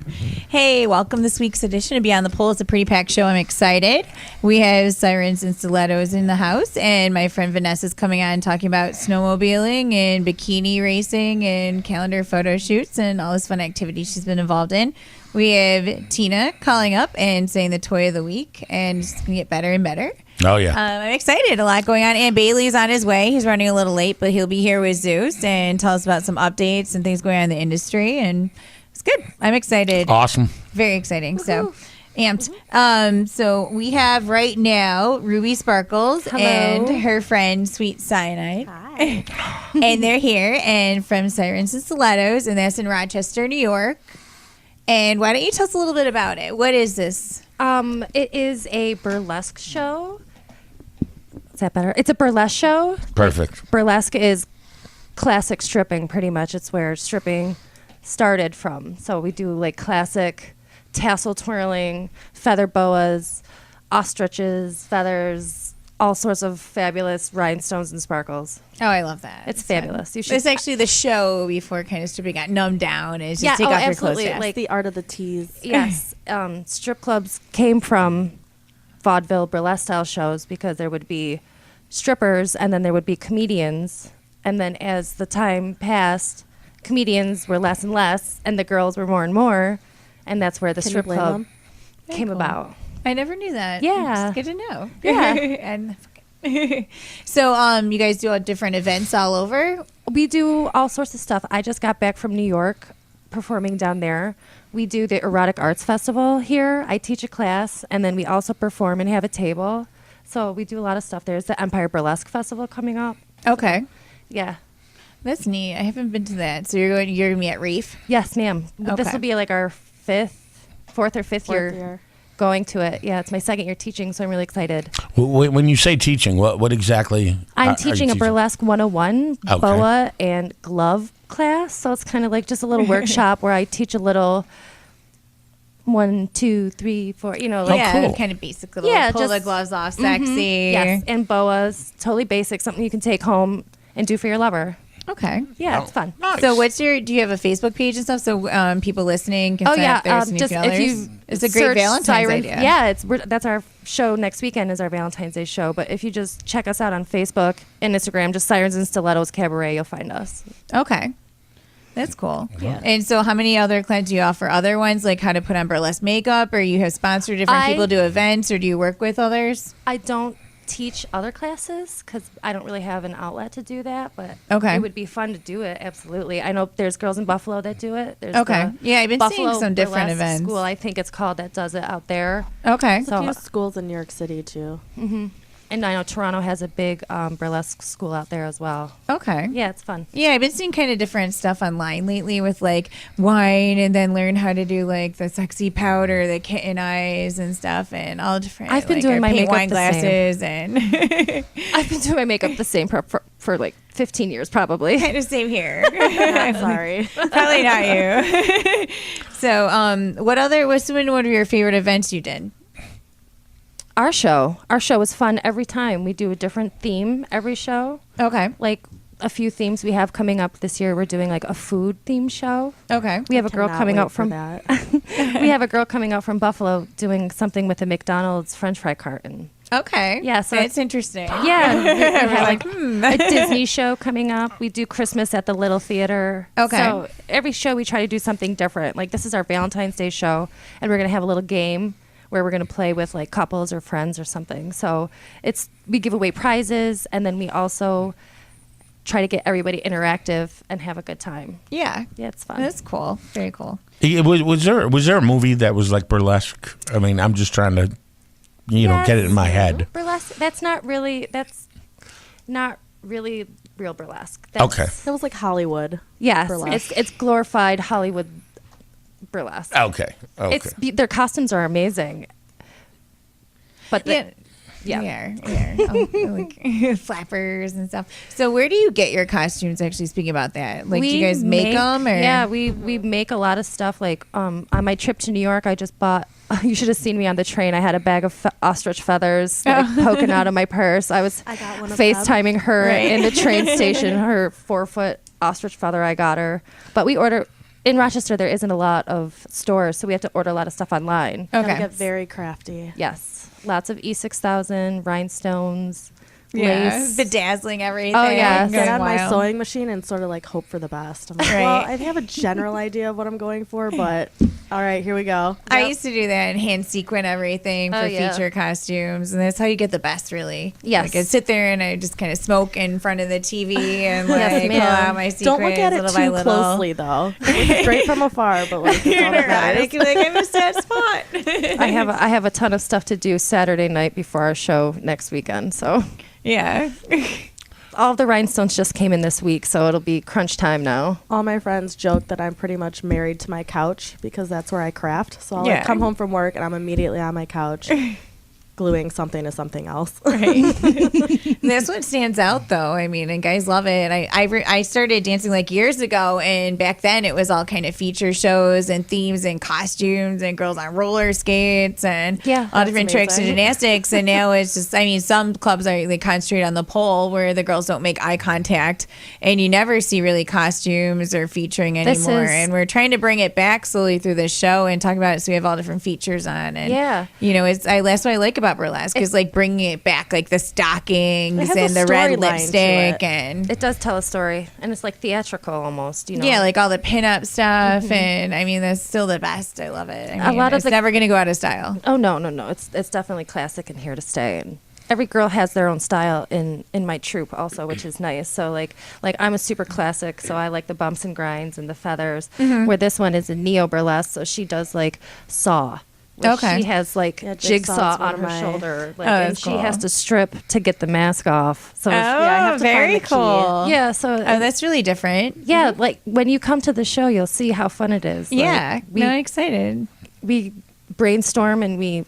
Hey, welcome this week's edition of Beyond the Pole. It's a pretty packed show. I'm excited. We have Sirens and Stilettos in the house, and my friend Vanessa's coming on talking about snowmobiling and bikini racing and calendar photo shoots and all this fun activities she's been involved in. We have Tina calling up and saying the toy of the week, and it's going to get better and better. Oh, yeah. I'm excited. A lot going on. And Bailey's on his way. He's running a little late, but he'll be here with Zeus and tell us about some updates and things going on in the industry. And it's good. I'm excited. Awesome. Very exciting. So amped. So we have right now Ruby Sparkles and her friend Sweet Cyanide. Hi. And they're here and from Sirens and Stilettos, and that's in Rochester, New York. And why don't you tell us a little bit about it? What is this? It is a burlesque show. Is that better? It's a burlesque show. Perfect. Burlesque is classic stripping, pretty much. It's where stripping started from. So we do like classic tassel twirling, feather boas, ostriches, feathers, all sorts of fabulous rhinestones and sparkles. Oh, I love that. It's fabulous. You should. It's actually the show before kind of stripping got numbed down. Is just take off your clothes. Absolutely. Fast. Like the art of the tease. Yes. Strip clubs came from vaudeville burlesque style shows because there would be strippers and then there would be comedians. And then as the time passed, comedians were less and less and the girls were more and more. And that's where the strip club came about. I never knew that. Yeah. It's good to know. Yeah. And so you guys do different events all over? We do all sorts of stuff. I just got back from New York performing down there. We do the Erotic Arts Festival here. I teach a class, and then we also perform and have a table. So we do a lot of stuff. There's the Empire Burlesque Festival coming up. Okay. Yeah. That's neat. I haven't been to that. So you're going to be at Reef? Yes, ma'am. Okay. This will be like our fourth or fifth year going to it. Yeah, it's my second year teaching, so I'm really excited. When you say teaching, what exactly? I'm teaching a Burlesque 101 boa and glove class. So it's kind of like just a little workshop where I teach a little 1, 2, 3, 4, like cool. Kind of basic little pull just the gloves off, sexy. Yes, and boas, totally basic, something you can take home and do for your lover. Okay. Yeah, it's fun. Nice. So do you have a Facebook page and stuff so people listening can sign up there as new just feelers? if you It's a great search Valentine's Siren, idea. Yeah, that's our show next weekend is our Valentine's Day show. But if you just check us out on Facebook and Instagram, just Sirens and Stilettos Cabaret, you'll find us. Okay. That's cool. Yeah. And so how many other clients do you offer? Other ones like how to put on burlesque makeup, or you have sponsored different people do events, or do you work with others? I don't teach other classes because I don't really have an outlet to do that, but Okay. it would be fun to do it. Absolutely. I know there's girls in Buffalo that do it. There's Okay. the Yeah, I've been Buffalo seeing some different Burlesque events. School, I think it's called, that does it out there. Okay. So, A few schools in New York City too. and I know Toronto has a big burlesque school out there as well. Okay. Yeah, it's fun. Yeah, I've been seeing kind of different stuff online lately with like wine, and then learn how to do like the sexy powder, the kitten eyes and stuff, and all different. I've been like, doing our my pink makeup wine the same. glasses and I've been doing my makeup the same for like 15 years probably. kind of same here. Sorry. Probably not you. So, what's one of your favorite events you did? Our show is fun every time. We do a different theme every show. Okay. Like a few themes we have coming up this year. We're doing like a food theme show. Okay. We have a girl coming out from that. we have a girl coming out from Buffalo doing something with a McDonald's French fry carton. Okay. Yeah, so it's interesting. Yeah, we have like hmm. a Disney show coming up. We do Christmas at the Little Theater. Okay. So every show we try to do something different. Like this is our Valentine's Day show, and we're gonna have a little game where we're gonna play with like couples or friends or something. So we give away prizes, and then we also try to get everybody interactive and have a good time. Yeah. Yeah, it's fun. That's cool. Very cool. Was there a movie that was like burlesque? I mean, I'm just trying to, get it in my head. Burlesque. That's not really real burlesque. That's, Okay. That was like Hollywood. Yes, burlesque. it's glorified Hollywood burlesque. Okay. Their costumes are amazing. But Yeah. Like flappers and stuff. So where do you get your costumes? Actually, speaking about that, like, do you guys make them? Or? Yeah, we make a lot of stuff. Like on my trip to New York, I just bought. You should have seen me on the train. I had a bag of ostrich feathers like, poking out of my purse. I got one of FaceTiming her in the train station. Her 4-foot ostrich feather I got her. But we order in Rochester, there isn't a lot of stores, so we have to order a lot of stuff online. Gotta Okay. get very crafty. Yes. Lots of E6000, rhinestones, Yeah, lace. bedazzling everything. Oh, yeah. Get going on my wild. sewing machine and sort of like hope for the best. I'm like, Right. well, I have a general idea of what I'm going for, but all right, here we go. I Yep. used to do that and hand sequin everything for Oh, yeah. feature costumes, and that's how you get the best, really. Yes. Like I'd sit there and I just kind of smoke in front of the TV and Yes, like pull ma'am. out my sequins Don't look at it little by too little. closely, though. Look straight from afar, but like, it's all that matters. Like I missed that spot. I have a ton of stuff to do Saturday night before our show next weekend. So Yeah. all of the rhinestones just came in this week, so it'll be crunch time now. All my friends joke that I'm pretty much married to my couch because that's where I craft. So I'll Yeah. like, come home from work and I'm immediately on my couch gluing something to something else. Right. That's what stands out, though. I mean, and guys love it. I started dancing like years ago, and back then it was all kind of feature shows and themes and costumes and girls on roller skates and Yeah, all different tricks and amazing. gymnastics. And now it's just, I mean, some clubs are they concentrate on the pole where the girls don't make eye contact, and you never see really costumes or featuring This anymore. is- And we're trying to bring it back slowly through this show and talk about it, so we have all different features on. And Yeah. you know, that's what I like about burlesque is like bringing it back, like the stockings It has a and the red storyline to lipstick it. and It does tell a story, and it's like theatrical almost, you know. yeah, like all the pinup stuff. And I mean, that's still the best. I love it. I mean, lot of it's the- never gonna go out of style. Oh no. It's definitely classic and here to stay. And every girl has their own style in my troupe also, which is nice. So like I'm a super classic, so I like the bumps and grinds and the feathers. Where this one is a neo burlesque, so she does like saw. Where Okay. She has like Yeah, jigsaw Jigsaw's one on of her my- shoulder, like, Oh, and that's she cool. has to strip to get the mask off. So Oh, if- I have to very find the key. cool. yeah, so Oh, that's really different. yeah, like when you come to the show, you'll see how fun it is. Like, Yeah, we no, I'm excited. we brainstorm and we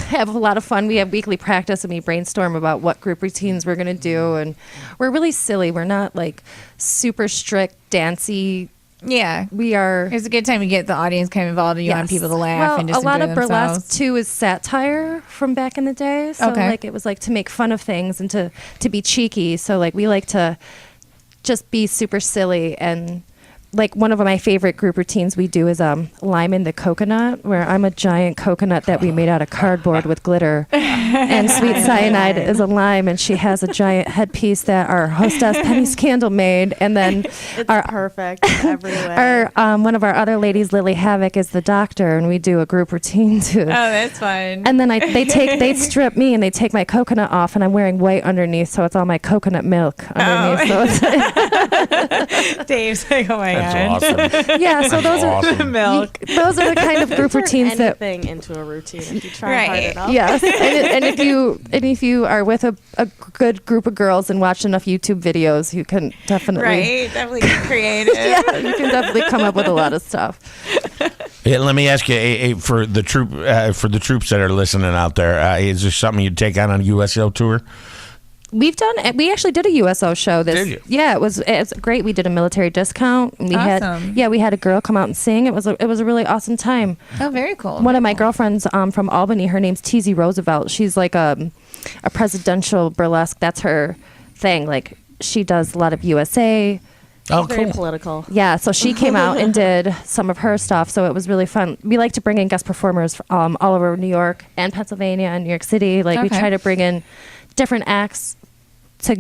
have a lot of fun. We have weekly practice and we brainstorm about what group routines we're going to do. And we're really silly. We're not like super strict, dancey. Yeah, We are. it's a good time to get the audience kind of involved and you want Yes. people to laugh well, and just a lot enjoy of burlesque themselves. too is satire from back in the day. So Okay. like it was like to make fun of things and to be cheeky. So like we like to just be super silly. And like one of my favorite group routines we do is lime in the coconut, where I'm a giant coconut that we made out of cardboard with glitter, and Sweet Cyanide is a lime, and she has a giant headpiece that our hostess Penny Scandal made, and then It's our perfect in every way. our one of our other ladies, Lily Havoc, is the doctor, and we do a group routine too. Oh, that's fun. And then they strip me and they take my coconut off, and I'm wearing white underneath, so it's all my coconut milk underneath. Oh. So it's, Dave's like, oh my That's god. awesome. yeah, so those are Awesome. Milk. those are the kind of group Turn routines that. anything into a routine if you try Right. hard enough. Yes, and if you are with a good group of girls and watch enough YouTube videos, you can definitely Right, definitely get creative. yeah, you can definitely come up with a lot of stuff. Yeah, let me ask you, for the troops that are listening out there, is there something you'd take on a USO tour? We actually did a USO show. Did you? Yeah, it's great. We did a military discount. And we Awesome. we had a girl come out and sing. It was a really awesome time. Oh, very cool. One of my girlfriends from Albany, her name's Teasy Roosevelt. She's like a presidential burlesque. That's her thing. Like she does a lot of USA. Oh, Very cool. political. Yeah, so she came out and did some of her stuff. So it was really fun. We like to bring in guest performers all over New York and Pennsylvania and New York City. Like we Okay. try to bring in different acts to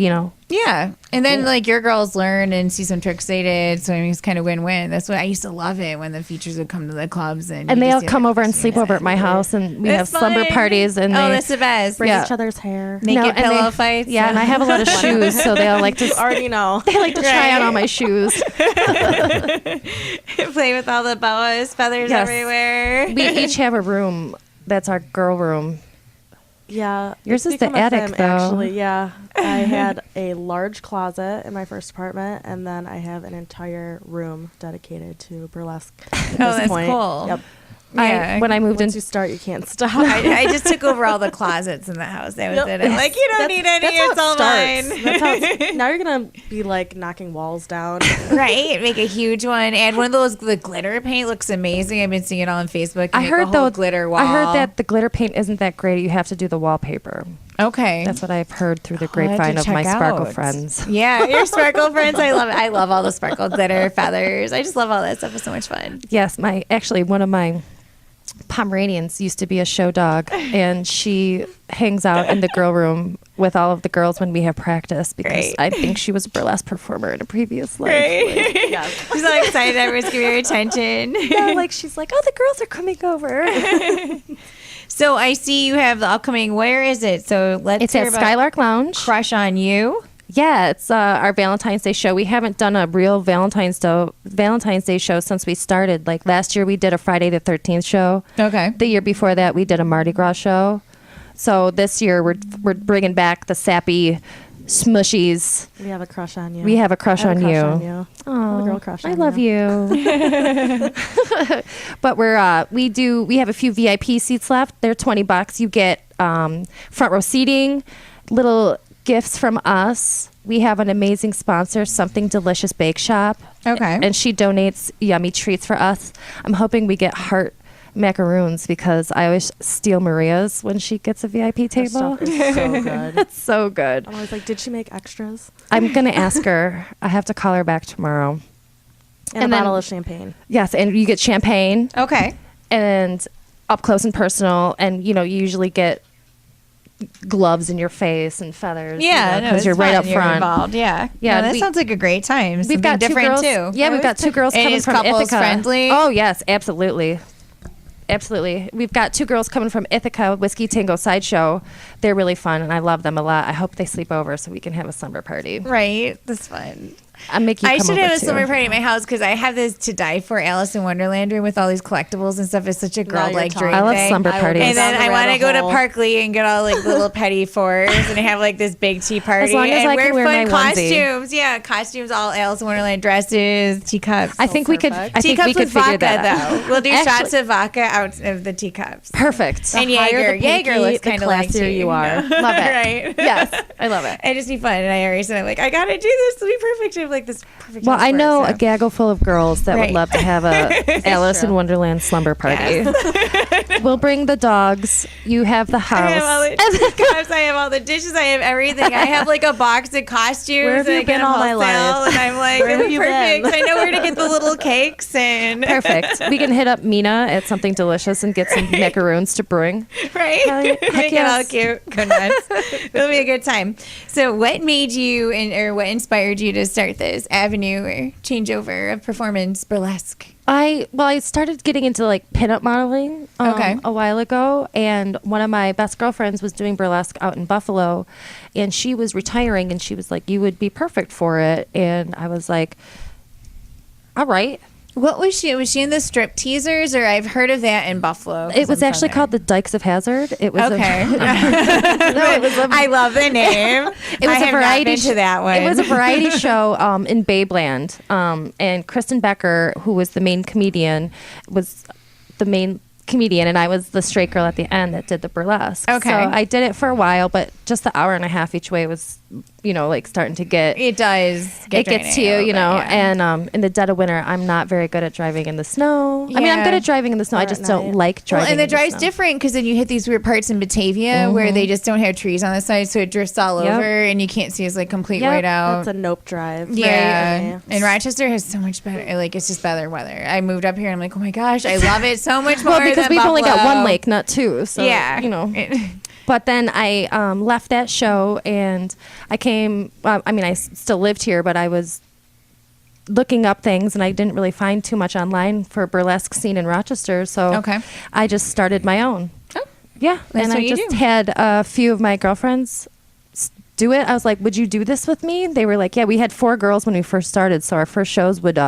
Yeah, and then like your girls learn and see some tricks they did, so I mean it's kind of win-win. That's what I used to love it when the features would come to the clubs and and you they just all see come the over and costumes. sleep over at my house, and we have It's slumber fun. parties. And oh, they, that's the best. Bring Yeah. each other's hair. Naked and pillow they- fights. Yeah, and I have a lot of shoes, so they all like to You already know. they like to try on all my shoes. play with all the boas, feathers Yes. everywhere. We each have a room that's our girl room. Yeah. Yours it's is the become a attic, thing, though. Actually, yeah. I had a large closet in my first apartment, and then I have an entire room dedicated to burlesque. At Oh, this that's point. cool. Yep. Yeah. When I moved in, Once you start, you can't stop. I just took over all the closets in the house. That was Yep. it. I'm like, you don't need any. That's how It's all starts. mine. That's how it's, now you're gonna be like knocking walls down. Right, make a huge one. Add one of those. The glitter paint looks amazing. I've been seeing it all on Facebook. You I make heard a whole though glitter wall. I heard that the glitter paint isn't that great. You have to do the wallpaper. Okay. That's what I've heard through the I'll have to grapevine of my check sparkle out. friends. Yeah, your sparkle friends. I love it. I love all the sparkle glitter feathers. I just love all that stuff. It's so much fun. Yes, one of my Pomeranians used to be a show dog, and she hangs out in the girl room with all of the girls when we have practice because Right. I think she was a burlesque performer in a previous life. Right? Yeah. She's so excited everyone's giving her attention. Yeah, like she's like, oh, the girls are coming over. So I see you have the upcoming. Where is it? So let's It's hear at about Skylark Lounge. Crush on You. Yeah, it's our Valentine's Day show. We haven't done a real Valentine's Day show since we started. Like last year, we did a Friday the 13th show. Okay. The year before that, we did a Mardi Gras show. So this year, we're bringing back the sappy smushies. We have a crush on you. We have a crush I have on a crush you. on you. I have a girl crush on I love you. But we have a few VIP seats left. They're $20. You get front row seating, little gifts from us. We have an amazing sponsor, Something Delicious Bake Shop. Okay. And she donates yummy treats for us. I'm hoping we get heart macaroons because I always steal Maria's when she gets a VIP Her table. stuff is so good. It's so good. I'm always like, did she make extras? I'm going to ask her. I have to call her back tomorrow. And And a then- bottle of champagne. Yes, and you get champagne Okay. and up close and personal, and you usually get gloves in your face and feathers. Yeah, because it's you're right fun. up You're front. involved. Yeah. Yeah, No, that we- sounds like a great time. We've Something got different two girls. too. Yeah, we've got two girls And coming is from couples Ithaca. friendly? Oh yes, absolutely. Absolutely. We've got two girls coming from Ithaca Whiskey Tango Sideshow. They're really fun, and I love them a lot. I hope they sleep over so we can have a slumber party. Right. That's fun. I'll make you I come should over have a too. slumber party at my house because I have this to die for Alice in Wonderland room with all these collectibles and stuff. It's such a girl like talking. dream I love thing. slumber I will parties. And then Down the I want to rabbit go to hole. Parkley and get all like little petty fours and have like this big tea party long as and I can wear fun my onesie. costumes. Yeah, costumes, all Alice in Wonderland dresses, teacups. I think we could. perfect. I think teacups we could with figure vodka that out. though. We'll do Actually- shots of vodka out of the teacups. Perfect. And The higher Jaeger. the Jaeger pinky, looks the kind of like classier tea, you are. Love it. Right. Yes, I love it. It'd just be fun. And I already said, I'm like, I gotta do this to be perfect. I have like this perfect. Well, house I for it, know so. a gaggle full of girls that Right. would love to have a Alice in Wonderland slumber party. We'll bring the dogs. You have the I have all house. the teacups. I have all the dishes. I have everything. I have like a box of costumes. Where have and you I get been them all my wholesale, life? And I'm like, Where have I'm you perfect. been? I know where to get the little cakes and Perfect. We can hit up Mina at Something Delicious and get some macaroons to bring. right. Heck Make it all yes. cute. Go nuts. It'll be a good time. So, what made you or what inspired you to start this avenue or changeover of performance burlesque? I started getting into like pinup modeling Okay. a while ago, and one of my best girlfriends was doing burlesque out in Buffalo, and she was retiring, and she was like, "You would be perfect for it," and I was like, "All right." What was she? Was she in the strip teasers, or I've heard of that in Buffalo? 'cause It was I'm from actually there. called the Dykes of Hazard. It was Okay. no, it was a I love the name. It was I a have variety not been to that one. It was a variety show in Babeland, and Kristen Becker, who was the main comedian, was the main comedian, and I was the straight girl at the end that did the burlesque. Okay. So I did it for a while, but just the hour and a half each way was, like starting to get. It does. It gets to you, and in the dead of winter, I'm not very good at driving in the snow. I mean, I'm Yeah. good at driving in the snow. I Or just at don't night. like driving. Well, and the in drive's snow. different because then you hit these weird parts in Batavia where they just don't have trees on the side, so it drifts all Yep. over, and you can't see as like complete Yep. white out. That's a nope drive. Yeah, Right. and Rochester has so much better. Like it's just better weather. I moved up here, and I'm like, oh my gosh, I love it so much more. Well, because than we've only got Buffalo. one lake, not two. So Yeah, But then I left that show and I came. I still lived here, but I was looking up things and I didn't really find too much online for burlesque scene in Rochester. So Okay. I just started my own. Oh, Yeah, that's and what I you just do. had a few of my girlfriends do it. I was like, "Would you do this with me?" They were like, "Yeah." We had 4 girls when we first started, so our first shows would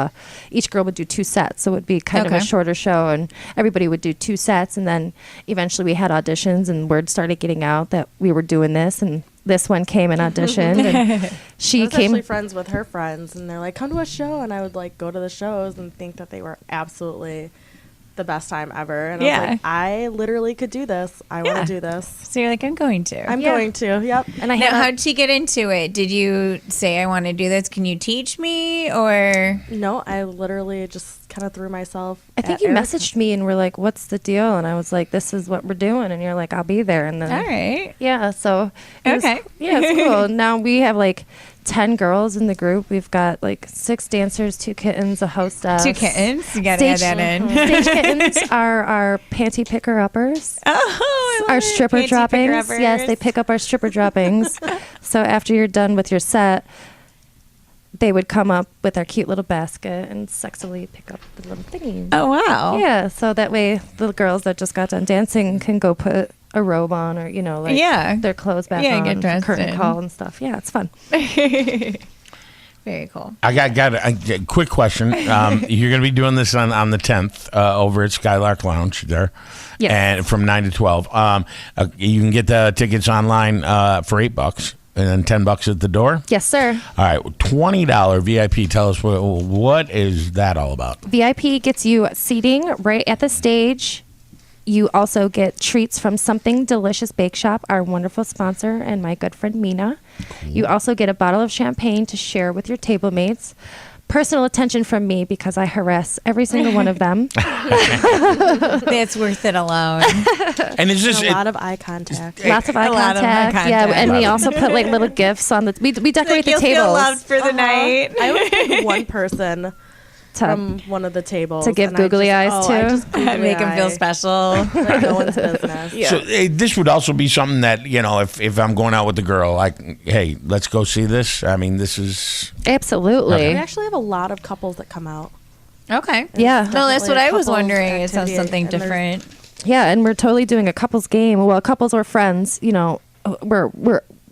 each girl would do 2 sets, so it would be kind of a Okay. shorter show, and everybody would do 2 sets, and then eventually we had auditions, and word started getting out that we were doing this, and this one came and auditioned, and I she was came. actually friends with her friends, and they're like, "Come to a show," and I would like go to the shows and think that they were absolutely the best time ever. And I Yeah. was like, I literally could do this. I Yeah. want to do this. So you're like, I'm going to. I'm Yeah. going to. Yep. And I Now, had a- how'd she get into it? Did you say, I want to do this? Can you teach me? Or No, I literally just kind of threw myself. I think at you Eric. messaged me and were like, "What's the deal?" And I was like, "This is what we're doing." And you're like, "I'll be there." And then, All right. yeah, so it was- Okay. yeah, it's cool. Now we have like 10 girls in the group. We've got like 6 dancers, 2 kittens, a hostess. 2 kittens. You got to add Stage- that in. Stage kittens are our panty picker uppers. Oh, I love Our it. stripper Panty droppings. picker-uppers. Yes, they pick up our stripper droppings. So after you're done with your set, they would come up with our cute little basket and sexily pick up the little thingy. Oh, wow. Yeah, so that way the girls that just got done dancing can go put a robe on or, like Yeah. their clothes back Yeah, on, get dressed curtain in. call and stuff. Yeah, it's fun. Very cool. I got a quick question. You're going to be doing this on the 10th over at Skylark Lounge there, Yes. and from 9 to 12. You can get the tickets online for $8, and then $10 at the door. Yes, sir. All right, $20 VIP. Tell us what is that all about? VIP gets you seating right at the stage. You also get treats from Something Delicious Bake Shop, our wonderful sponsor, and my good friend Mina. You also get a bottle of champagne to share with your table mates. Personal attention from me because I harass every single one of them. That's worth it alone. And is this A lot of eye contact. Lots of eye A lot of eye contact. Yeah, contact. and we also put like little gifts on the. We decorate the You'll feel tables loved for the night. I always pick one person to from one of the tables to give and I googly just- eyes I to. just googly Make them feel eye, special. like no one's business. So this would also be something that if I'm going out with the girl, like, hey, let's go see this. I mean, this is Absolutely. We actually have a lot of couples that come out. Okay. Yeah. No, that's what Definitely a I was couples wondering. It sounds activity, something and there's- different. Yeah, and we're totally doing a couples game. Well, couples or friends,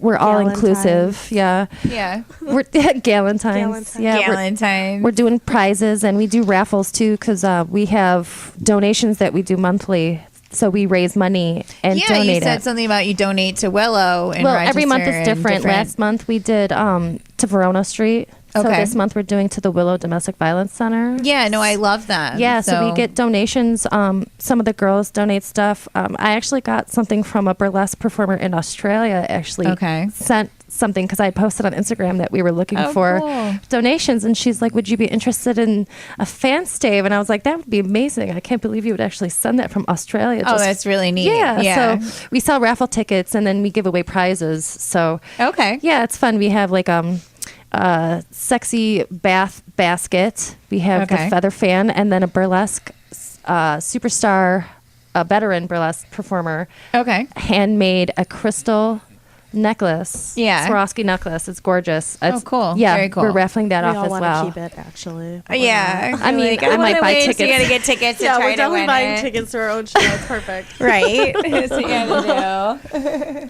we're all inclusive. Yeah. Yeah. We're Galentine's. Galentine's. Yeah. Galentine's. We're doing prizes and we do raffles too because we have donations that we do monthly. So we raise money and yeah, donate you said it. something about you donate to Willow. In Well, every month Rochester is and different. Last month we did to Verona Street. So Okay. this month we're doing to the Willow Domestic Violence Center. Yeah, no, I love that. Yeah, so we get donations. Some of the girls donate stuff. I actually got something from a burlesque performer in Australia. Actually, Okay. sent something because I posted on Instagram that we were looking Oh, for cool. donations, and she's like, "Would you be interested in a fan stave?" And I was like, "That would be amazing! I can't believe you would actually send that from Australia." Oh, that's really neat. yeah. Yeah. So we sell raffle tickets, and then we give away prizes. So Okay. yeah, it's fun. We have like sexy bath basket. We have Okay. the feather fan, and then a burlesque superstar, a veteran burlesque performer, Okay. handmade a crystal necklace. Yeah. Swarovski necklace. It's gorgeous. It's, cool. Yeah, Very cool. we're raffling that We off all as want well. to keep it, actually. but we're Yeah. not. I mean, Like, I might wanna buy win, so tickets. you gotta get tickets to Yeah, try we're to definitely win buying it. tickets to our own show. It's perfect. Right. That's what you gotta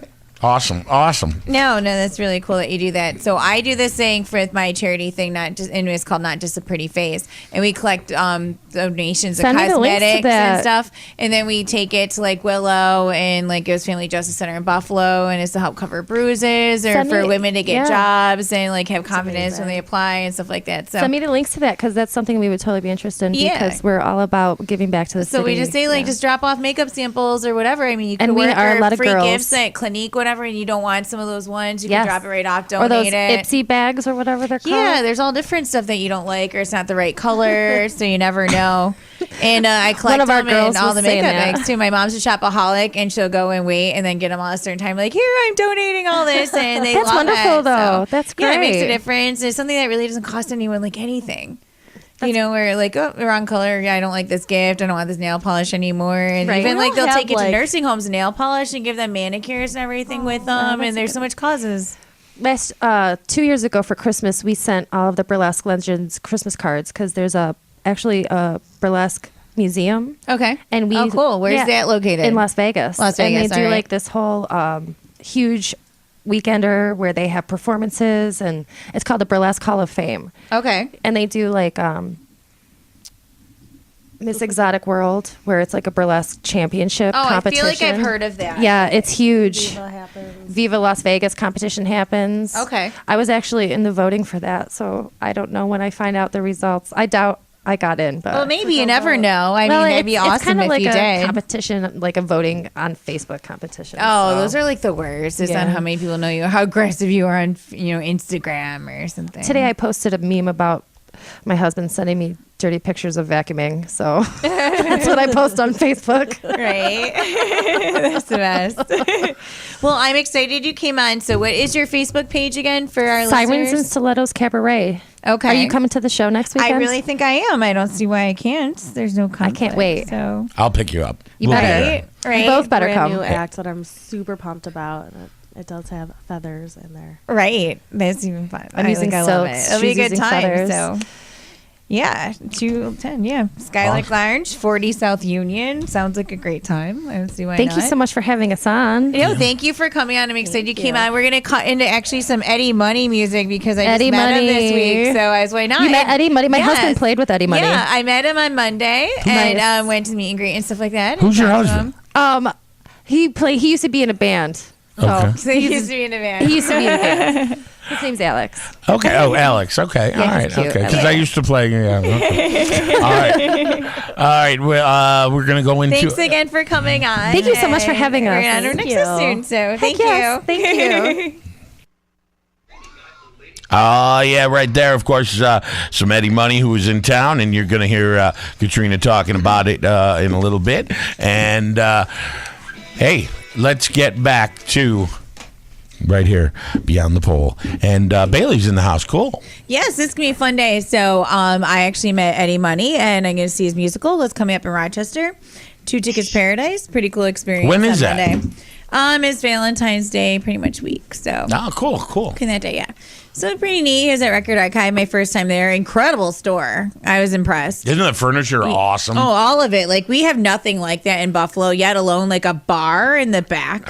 do. awesome. No, that's really cool that you do that. So I do this thing for my charity thing, and it's called Not Just a Pretty Face, and we collect donations of Send me the links to cosmetics that. and stuff, and then we take it to like Willow and like goes Family Justice Center in Buffalo, and it's to help cover bruises or Send for me- women to get yeah. jobs and like have confidence when amazing. they apply and stuff like that. So Send me the links to that because that's something we would totally be interested in Yeah. because we're all about giving back to the So city. we just say like Yeah. just drop off makeup samples or whatever. I mean, you could And we work are a lot of free girls. gifts at Clinique, whatever, and you don't want some of those ones, you Yes. can drop it right off, or those donate it. Ipsy bags or whatever they're called. Yeah, there's all different stuff that you don't like or it's not the right color, so you never know. And I collect One of our them girls and all was the saying makeup that. bags too. My mom's a shopaholic, and she'll go and wait and then get them all at a certain time. Like, here, I'm donating all this, and they That's love wonderful, it. though. So, That's Yeah, it makes a great. difference. It's something that really doesn't cost anyone like anything. You know, where like, oh, wrong color. Yeah, I don't like this gift. I don't want this nail polish anymore. And Right. even We like all they'll have, take it to like- nursing homes, nail polish, and give them manicures and everything with them. that's And there's so much causes. Last 2 years ago for Christmas, we sent all of the Burlesque Legends Christmas cards because there's actually a burlesque museum. Okay. And we oh, cool. Where's yeah, that located? in Las Vegas. Las And Vegas, they do all right. like this whole huge weekender where they have performances, and it's called the Burlesque Hall of Fame. Okay. And they do like Miss Exotic World, where it's like a burlesque championship Oh, I feel competition. like I've heard of that. Yeah, it's huge. Viva happens. Viva Las Vegas competition happens. Okay. I was actually in the voting for that, so I don't know when I find out the results. I doubt I got in, but Well, maybe you never know. I mean, it'd be it's awesome kind of if like you a did. competition, like a voting on Facebook competition. Oh, so. those are like the worst. It's Yeah. not how many people know you, how aggressive you are on, Instagram or something. Today I posted a meme about my husband sending me dirty pictures of vacuuming. So that's what I post on Facebook. Right. That's the best. Well, I'm excited you came on. So what is your Facebook page again for our Sirens listeners? and Stilettos Cabaret. Okay. Are you coming to the show next weekend? I really think I am. I don't see why I can't. There's no conflict. can't wait. So I'll pick you up. You We'll be better. there. Right. You both better Brand come. new act that I'm super pumped about. And it does have feathers in there. Right. That's even fun. I'm using I love it. silks. It'll be a She's good using time. feathers. So yeah, 210. Yeah. Skylight Awesome. Lounge, 40 South Union. Sounds like a great time. I don't see why Thank not. you so much for having us on. Thank you for coming on. I'm excited you Thank came you. on. We're going to cut into actually some Eddie Money music because I Eddie just met him this Money. week. So I was, why not? You met Eddie Money. My Yes. husband played with Eddie Money. Yeah, I met him on Monday and Nice. went to meet and greet and stuff like that. Who's your And husband? He used to be in a band. Okay. So he used to be in a band. He used to be in a band. His name's Alex. Okay. Oh, Alex. Okay. All right. he's cute. Okay. Because I used to play. Yeah. Okay. All right. All right. Well, we're gonna go into. Thanks again for coming on. Thank you so much for having We're us. going to our Thank next you. soon. So thank yes. you. Thank you. Yeah, right there. Of course, some Eddie Money who was in town, and you're going to hear Katrina talking about it in a little bit. And hey, let's get back to right here beyond the pole. And Bailey's in the house. Cool. Yes, this is gonna be a fun day. So I actually met Eddie Money, and I'm gonna see his musical that's coming up in Rochester. 2 Tickets Paradise. Pretty cool experience. When is on that? Monday. It's Valentine's Day, pretty much week. So Oh, cool. in that day, yeah. So pretty neat. He has that Record Archive. My first time there. Incredible store. I was impressed. Isn't the furniture awesome? Oh, all of it. Like, we have nothing like that in Buffalo, yet alone like a bar in the back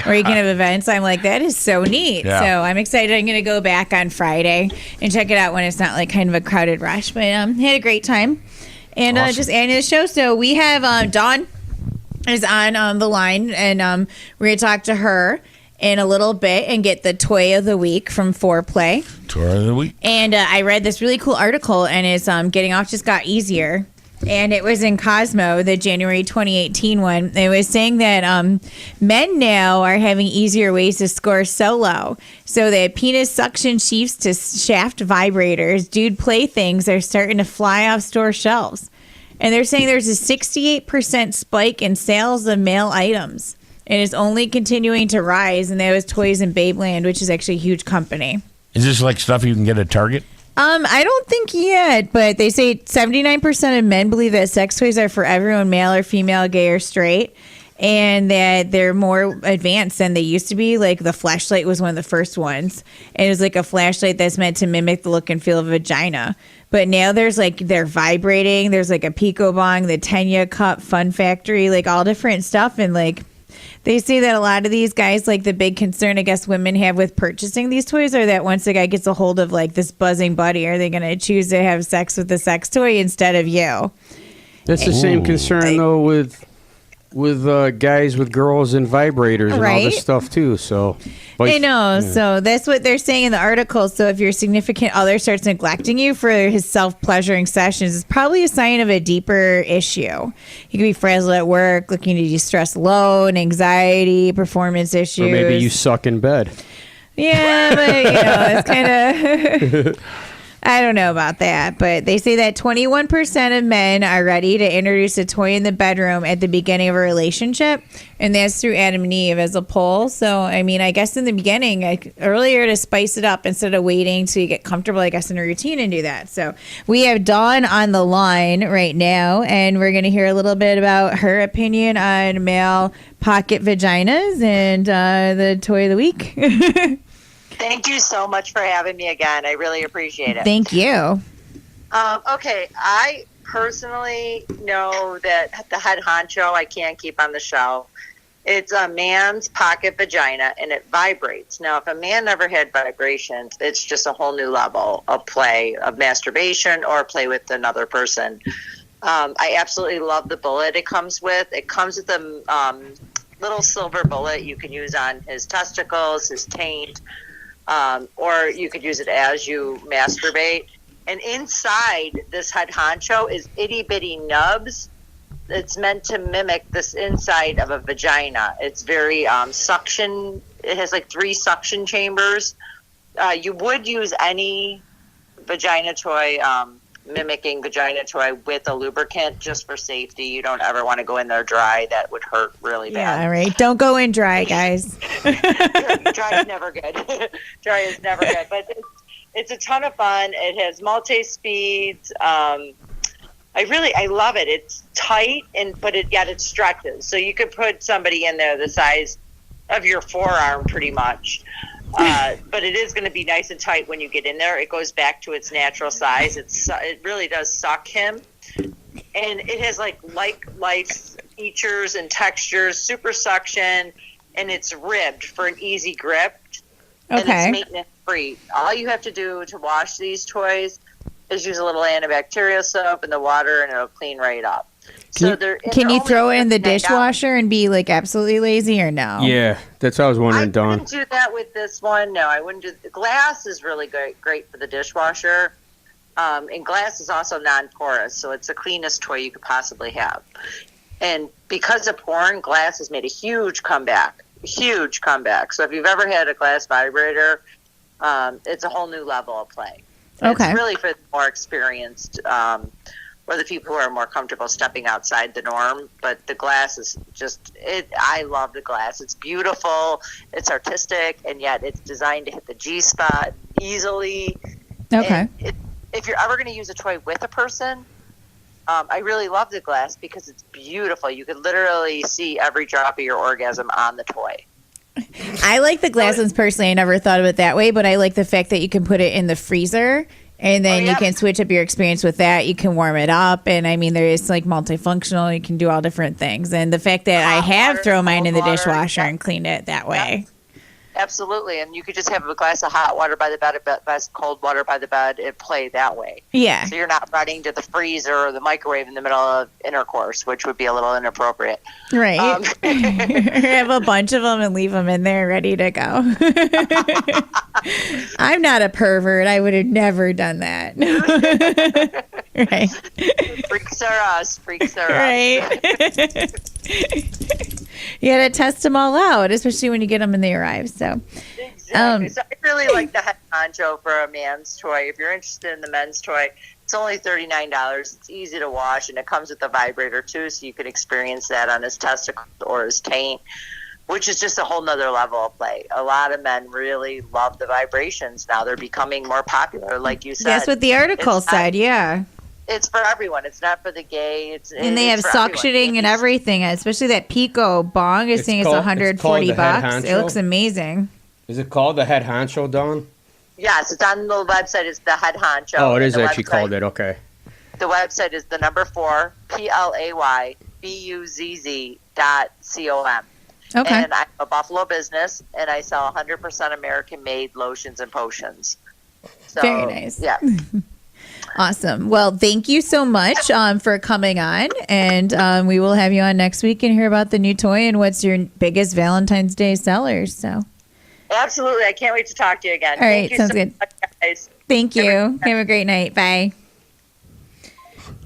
where you can have events. I'm like, that is so neat. Yeah. So I'm excited. I'm going to go back on Friday and check it out when it's not like kind of a crowded rush. But had a great time. And Awesome. just adding to the show. So we have Dawn is on the line, and we're going to talk to her in a little bit and get the toy of the week from Foreplay. Tour of the week. And I read this really cool article, and it's getting off just got easier. And it was in Cosmo, the January 2018 one. It was saying that men now are having easier ways to score solo. So they have penis suction sheaths to shaft vibrators. Dude playthings are starting to fly off store shelves. And they're saying there's a 68% spike in sales of male items. And it's only continuing to rise. And that was Toys and Babeland, which is actually a huge company. Is this like stuff you can get at Target? I don't think yet, but they say 79% of men believe that sex toys are for everyone, male or female, gay or straight, and that they're more advanced than they used to be. Like the flashlight was one of the first ones, and it was like a flashlight that's meant to mimic the look and feel of a vagina. But now there's like they're vibrating. There's like a Pico Bong, the Tenya Cup, Fun Factory, like all different stuff, and like. They say that a lot of these guys, like the big concern I guess women have with purchasing these toys are that once a guy gets a hold of like this buzzing buddy, are they going to choose to have sex with the sex toy instead of you? That's the same concern though with guys with girls and vibrators and all Right? this stuff too. So I know. So that's what they're saying in the article. So if your significant other starts neglecting you for his self-pleasuring sessions, it's probably a sign of a deeper issue. He could be frazzled at work, looking to de-stress load, anxiety, performance issues. or maybe you suck in bed. Yeah, but it's kind of. I don't know about that, but they say that 21% of men are ready to introduce a toy in the bedroom at the beginning of a relationship, and that's through Adam and Eve as a poll. So, I mean, I guess in the beginning, earlier to spice it up instead of waiting till you get comfortable, I guess, in a routine and do that. So, we have Dawn on the line right now, and we're going to hear a little bit about her opinion on male pocket vaginas and the toy of the week. Thank you so much for having me again. I really appreciate it. Thank you. Okay, I personally know that the head honcho I can't keep on the show. It's a man's pocket vagina, and it vibrates. Now, if a man never had vibrations, it's just a whole new level of play, of masturbation, or play with another person. I absolutely love the bullet it comes with. It comes with a little silver bullet you can use on his testicles, his taint, or you could use it as you masturbate. And inside this head honcho is itty bitty nubs. It's meant to mimic this inside of a vagina. It's very suction. It has like 3 suction chambers. You would use any vagina toy mimicking vagina toy with a lubricant just for safety. You don't ever want to go in there dry. That would hurt really bad. Yeah, right. Don't go in dry, guys. Dry is never good. Dry is never good. But it's a ton of fun. It has multi-speeds. I love it. It's tight, but it stretches. So you could put somebody in there the size of your forearm pretty much. But it is going to be nice and tight when you get in there. It goes back to its natural size. It really does suck him. And it has like life features and textures, super suction, and it's ribbed for an easy grip. Okay. And it's maintenance free. All you have to do to wash these toys is use a little antibacterial soap in the water, and it'll clean right up. Can you throw it in the dishwasher and be like absolutely lazy, or no? Yeah, that's what I was wondering, Dawn. I wouldn't do that with this one. No, I wouldn't do. The glass is really great for the dishwasher, and glass is also non-porous, so it's the cleanest toy you could possibly have. And because of porn, glass has made a huge comeback. Huge comeback. So if you've ever had a glass vibrator, it's a whole new level of play. Okay. It's really for the more experienced, or the people who are more comfortable stepping outside the norm. But the glass is I love the glass. It's beautiful, it's artistic, and yet it's designed to hit the G-spot easily. Okay. If you're ever going to use a toy with a person, I really love the glass because it's beautiful. You could literally see every drop of your orgasm on the toy. I like the glass ones personally. I never thought of it that way, but I like the fact that you can put it in the freezer and then you can switch up your experience with that. You can warm it up, and I mean, there is like multifunctional. You can do all different things, and the fact that I have thrown mine in the dishwasher and cleaned it that way. Absolutely, and you could just have a glass of hot water by the bed, a glass of cold water by the bed, and play that way. Yeah. So you're not running to the freezer or the microwave in the middle of intercourse, which would be a little inappropriate. Right. Have a bunch of them and leave them in there ready to go. I'm not a pervert. I would have never done that. Right. Freaks are us. Freaks are us. Right. You got to test them all out, especially when you get them and they arrive. So, Exactly. So I really like the head honcho for a man's toy. If you're interested in the men's toy, it's only $39. It's easy to wash, and it comes with a vibrator too, so you can experience that on his testicles or his taint, which is just a whole nother level of play. A lot of men really love the vibrations now. They're becoming more popular, like you said. That's what the article said, yeah. It's for everyone. It's not for the gay. And they have suctioning and everything, especially that Pico bong is saying it's $140. It looks amazing. Is it called the head honcho, Dawn? Yes, it's on the website. It's the head honcho. Oh, it is actually called it. Okay. The website is the number 4 PLAYBUZZ.com. Okay. And I'm a Buffalo business, and I sell 100% American-made lotions and potions. So, very nice. Yeah. Awesome. Well, thank you so much for coming on, and we will have you on next week and hear about the new toy and what's your biggest Valentine's Day sellers. So, absolutely, I can't wait to talk to you again. All right, sounds good. Much, guys. Thank you. Have a great night. Bye.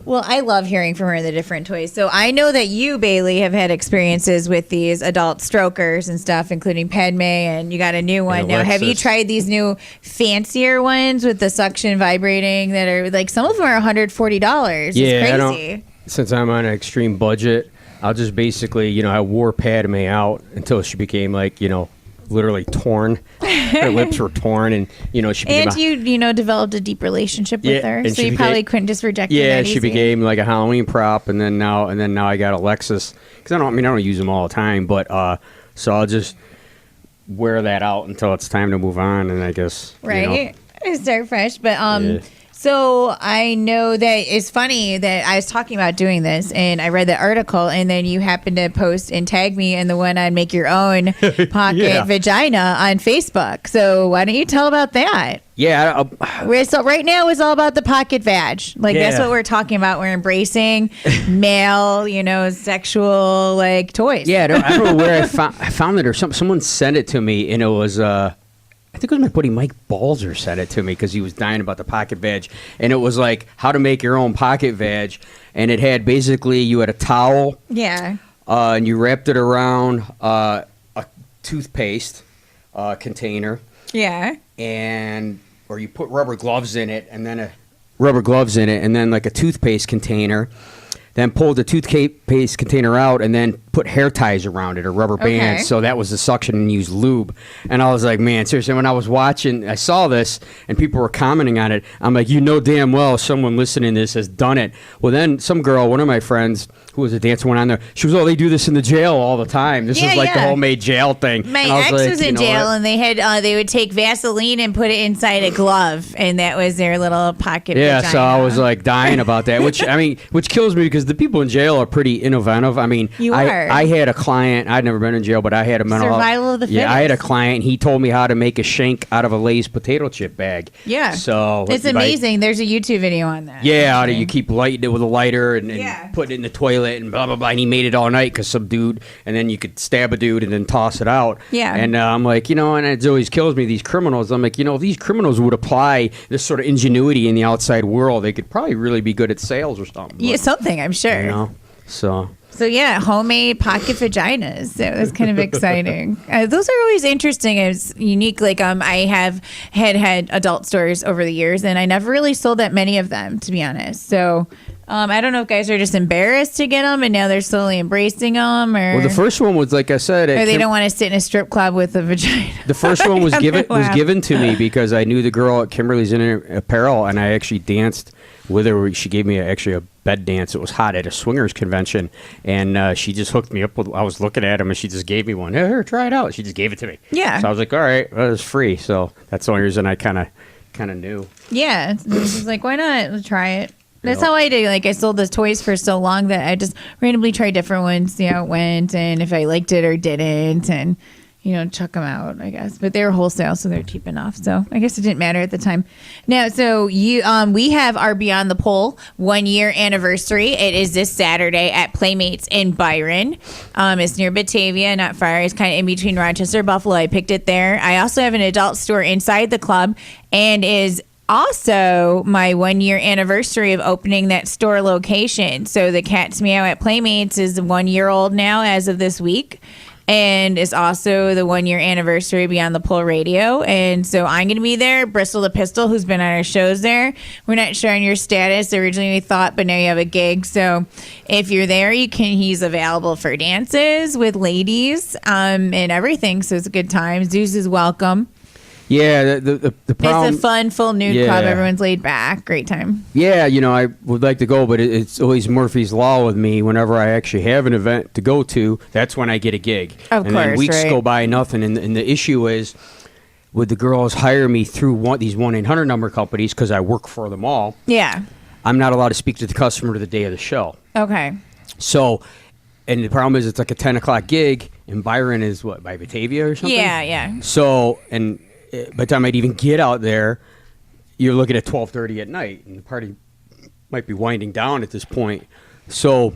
Well, I love hearing from her the different toys. So I know that you, Bailey, have had experiences with these adult strokers and stuff, including Padme, and you got a new one. Now, have you tried these new fancier ones with the suction vibrating that are like, some of them are $140? Yeah, it's crazy. Since I'm on an extreme budget, I'll just basically, I wore Padme out until she became like, literally torn. Her lips were torn, and she became you developed a deep relationship with her, so you probably couldn't just reject her. Yeah, she became like a Halloween prop, and then now I got Alexis, because I don't use them all the time, but so I'll just wear that out until it's time to move on, and I guess start fresh. But So I know that it's funny that I was talking about doing this, and I read the article, and then you happened to post and tag me in the one on Make Your Own Pocket Vagina on Facebook. So why don't you tell about that? Yeah. So right now it's all about the pocket vag. That's what we're talking about. We're embracing male, sexual toys. Yeah, I don't know where I found it, or someone sent it to me, and it was I think it was my buddy Mike Balzer sent it to me because he was dying about the pocket vag. And it was like how to make your own pocket vag. And it had basically, you had a towel. Yeah. And you wrapped it around a toothpaste container. Yeah. Or you put rubber gloves in it, and then rubber gloves in it, and then like a toothpaste container. Then pulled the toothpaste container out and then put hair ties around it or rubber bands. Okay. So that was the suction and used lube. And I was like, man, seriously, when I was watching, I saw this and people were commenting on it. I'm like, you know damn well someone listening to this has done it. Well, then some girl, one of my friends who was a dancer, went on there. She was, oh, they do this in the jail all the time. This is like the homemade jail thing. My And I ex like, was you in know jail, what? and they had they would take Vaseline and put it inside a glove, and that was their little pocket. Yeah, vagina. so I was like dying about that, which I mean, which kills me because the people in jail are pretty innovative. I mean, You are. I had a client. I'd never been in jail, but I had a mental health- Survival of the Yeah, I had a fittest. client. He told me how to make a shank out of a Lay's potato chip bag. Yeah. So It's amazing. There's a YouTube video on that. Yeah, actually. you keep lighting it with a lighter and Yeah. put it in the toilet and blah blah blah. And he made it all night because some dude, and then you could stab a dude and then toss it out. Yeah. And I'm like, you know, and it always kills me, these criminals. I'm like, you know, if these criminals would apply this sort of ingenuity in the outside world, they could probably really be good at sales or something. Yeah, But, something, I'm sure. you know, so. So yeah, homemade pocket vaginas. That was kind of exciting. Those are always interesting. It's unique. Like I have had adult stores over the years, and I never really sold that many of them, to be honest. So I don't know if guys are just embarrassed to get them, and now they're slowly embracing them, or Well, the first one was, like I said, or they don't want to sit in a strip club with a vagina. The first one was Yeah, given they laugh. to me because I knew the girl at Kimberly's Inner Apparel, and I actually danced with her. She gave me actually a bed dance. It was hot at a swingers convention, and she just hooked me up with. I was looking at him, and she just gave me one. Here, try it out. She just gave it to me. Yeah. So I was like, all right, well, it was free. So that's the only reason I kind of knew. Yeah, it's just like, why not? Let's try it. That's Yep. how I do. Like, I sold the toys for so long that I just randomly tried different ones, see how it went, and if I liked it or didn't, and chuck them out, I guess. But they were wholesale, so they're cheap enough. So I guess it didn't matter at the time. Now, so we have our Beyond the Pole 1 year anniversary. It is this Saturday at Playmates in Byron. It's near Batavia, not far. It's kind of in between Rochester and Buffalo. I picked it there. I also have an adult store inside the club, and is also my 1 year anniversary of opening that store location. So the Cat's Meow at Playmates is 1 year old now as of this week. And it's also the 1 year anniversary of Beyond the Pole Radio. And so I'm going to be there. Bristol the Pistol, who's been on our shows there. We're not sure on your status. Originally we thought, but now you have a gig. So if you're there, he's available for dances with ladies and everything. So it's a good time. Zeus is welcome. Yeah, the problem. It's a fun, full nude Yeah. club. Everyone's laid back. Great time. Yeah, I would like to go, but it's always Murphy's Law with me. Whenever I actually have an event to go to, that's when I get a gig. Of and then course, weeks right. go by, nothing. And the issue is, would the girls hire me through these 1-800 number companies because I work for them all? Yeah. I'm not allowed to speak to the customer the day of the show. Okay. So, and the problem is, it's like a 10 o'clock gig, and Byron is what, by Batavia or something? Yeah, yeah. So, and by the time I'd even get out there, you're looking at 12:30 at night, and the party might be winding down at this point. So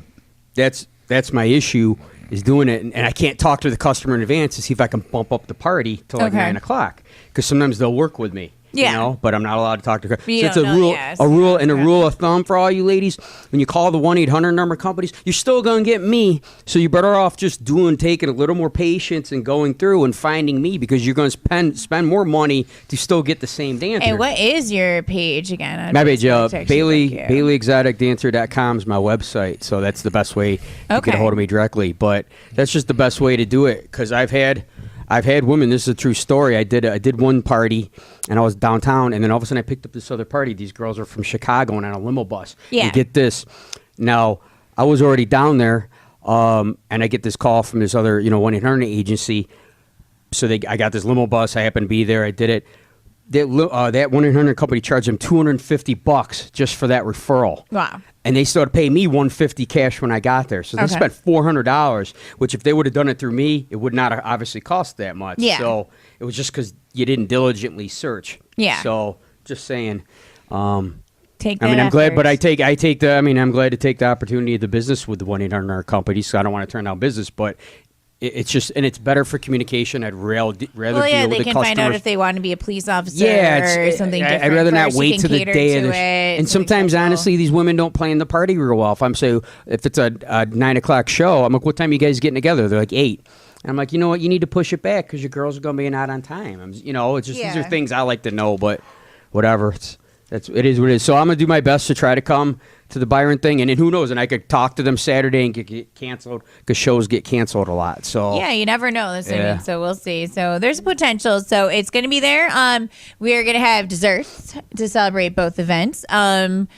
that's my issue, is doing it, and I can't talk to the customer in advance to see if I can bump up the party to like Okay. 9 o'clock, because sometimes they'll work with me. Yeah. But I'm not allowed to talk to. You So it's don't a know, rule, yes. a rule, and a Okay. rule of thumb for all you ladies. When you call the 1-800 number companies, you're still gonna get me. So you're better off just taking a little more patience and going through and finding me, because you're gonna spend more money to still get the same dancer. And what is your page again? on My page, Facebook to actually book you? BaileyExoticDancer.com is my website, so that's the best way to get Okay. a hold of me directly. But that's just the best way to do it, because I've had women. This is a true story. I did one party, and I was downtown, and then all of a sudden I picked up this other party. These girls are from Chicago and on a limo bus. Yeah. You get this. Now I was already down there, and I get this call from this other 1-800 agency. So I got this limo bus. I happened to be there. I did it. That 1-800 company charged them $250 just for that referral. Wow. And they started paying me $150 cash when I got there. So they Okay. spent $400, which if they would have done it through me, it would not have obviously cost that much. Yeah. So it was just because you didn't diligently search. Yeah. So just saying. Take I mean, that I'm glad, but effort. I'm glad to take the opportunity of the business with the 1-800 company. So I don't want to turn down business, but it's just, and it's better for communication. I'd rather Well, yeah, deal they with the can find out customers. if they want to be a police officer Yeah, or something different. I'd rather not first. You wait can to the cater day of to the. it, And something sometimes, special. honestly, these women don't plan the party real well. If it's a 9 o'clock show, I'm like, what time are you guys getting together? They're like 8. And I'm like, you know what? You need to push it back because your girls are going to be not on time. It's just these Yeah. are things I like to know, but whatever. It is what it is. So I'm gonna do my best to try to come to the Byron thing, and then who knows? And I could talk to them Saturday and get canceled because shows get canceled a lot. So yeah, you never know. That's what I mean. So we'll see. So there's potential. So it's going to be there. We are going to have desserts to celebrate both events. The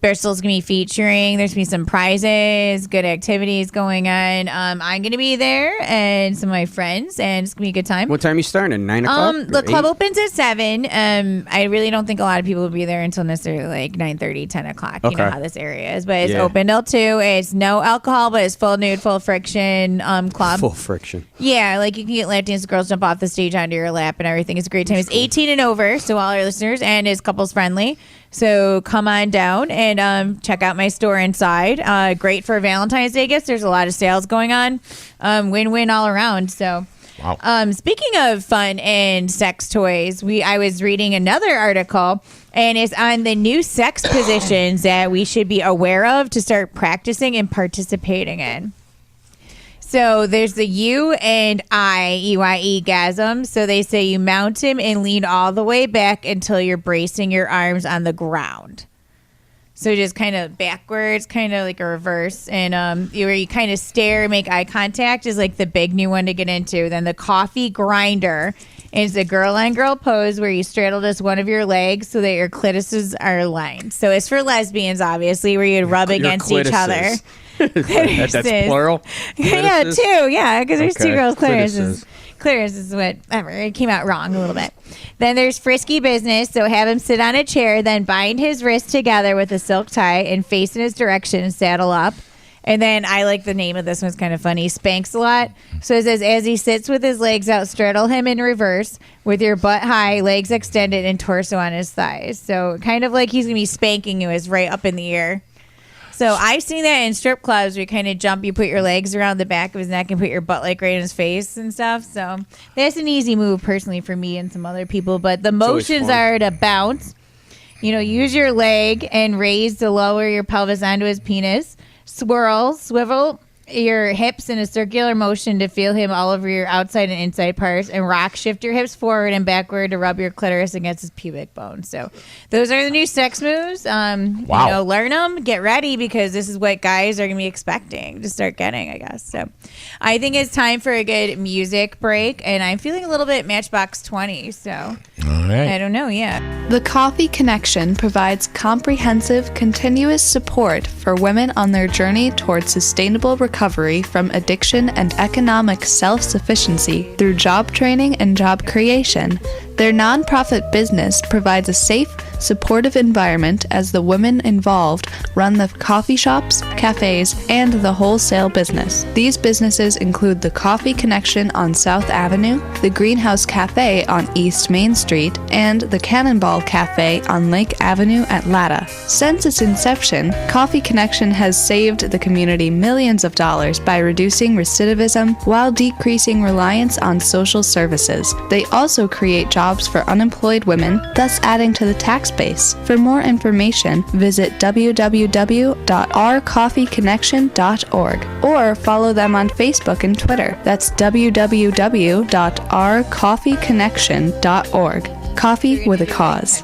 Bristol's going to be featuring. There's going to be some prizes, good activities going on. I'm going to be there and some of my friends, and it's going to be a good time. What time are you starting? At 9 o'clock? The club opens at 7. I really don't think a lot of people will be there until necessarily like 9:30, 10 o'clock. You know how this area is, but it's open till 2. It's no alcohol, but it's full nude, full friction club. Full friction. Yeah, like you can get lap dance girls jump off the stage onto your lap and everything. It's a great time. It's 18 and over, so all our listeners, and it's couples friendly. So come on down and check out my store inside. Great for Valentine's Day gifts. There's a lot of sales going on. Win-win all around. So. Wow. Speaking of fun and sex toys, I was reading another article, and it's on the new sex positions that we should be aware of to start practicing and participating in. So there's the U and I, EYE gasm. So they say you mount him and lean all the way back until you're bracing your arms on the ground. So just kind of backwards, kind of like a reverse. And where you kind of stare, make eye contact is like the big new one to get into. Then the coffee grinder is a girl-on-girl pose where you straddle just one of your legs so that your clitorises are aligned. So it's for lesbians, obviously, where you'd rub against each other. That's plural? Yeah, 2. Yeah, because there's 2 girls' clitorises. Clitoris is whatever. It came out wrong a little bit. Then there's frisky business. So have him sit on a chair, then bind his wrists together with a silk tie and face in his direction and saddle up. And then I like the name of this one's kind of funny. Spanks a lot. So it says, as he sits with his legs out, straddle him in reverse with your butt high, legs extended, and torso on his thighs. So kind of like he's going to be spanking you is right up in the air. So I've seen that in strip clubs where you kind of jump, you put your legs around the back of his neck and put your butt like right in his face and stuff. So that's an easy move personally for me and some other people. But the motions are to bounce, use your leg and raise to lower your pelvis onto his penis, swirl, swivel your hips in a circular motion to feel him all over your outside and inside parts, and rock, shift your hips forward and backward to rub your clitoris against his pubic bone. So those are the new sex moves. Wow. Learn them, get ready, because this is what guys are going to be expecting to start getting, I guess. So I think it's time for a good music break, and I'm feeling a little bit Matchbox 20. So all right. I don't know. Yeah. The Coffee Connection provides comprehensive, continuous support for women on their journey towards sustainable recovery from addiction and economic self-sufficiency through job training and job creation. Their nonprofit business provides a safe, supportive environment as the women involved run the coffee shops, cafes, and the wholesale business. These businesses include the Coffee Connection on South Avenue, the Greenhouse Cafe on East Main Street, and the Cannonball Cafe on Lake Avenue at Latta. Since its inception, Coffee Connection has saved the community millions of dollars by reducing recidivism while decreasing reliance on social services. They also create jobs for unemployed women, thus adding to the tax base. For more information, visit www.ourcoffeeconnection.org or follow them on Facebook and Twitter. That's www.ourcoffeeconnection.org. Coffee with a cause.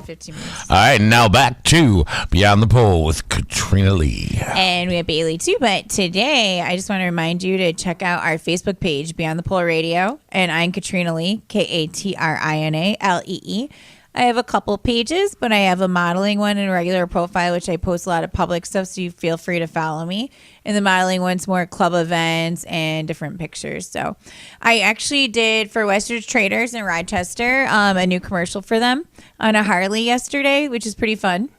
All right, now back to Beyond the Pole with Katrina Lee. And we have Bailey too, but today I just want to remind you to check out our Facebook page, Beyond the Pole Radio, and I'm Katrina Lee, KatrinaLee. I have a couple pages, but I have a modeling one and a regular profile, which I post a lot of public stuff, so you feel free to follow me. And the modeling one's more club events and different pictures. So I actually did for Western Traders in Rochester a new commercial for them on a Harley yesterday, which is pretty fun.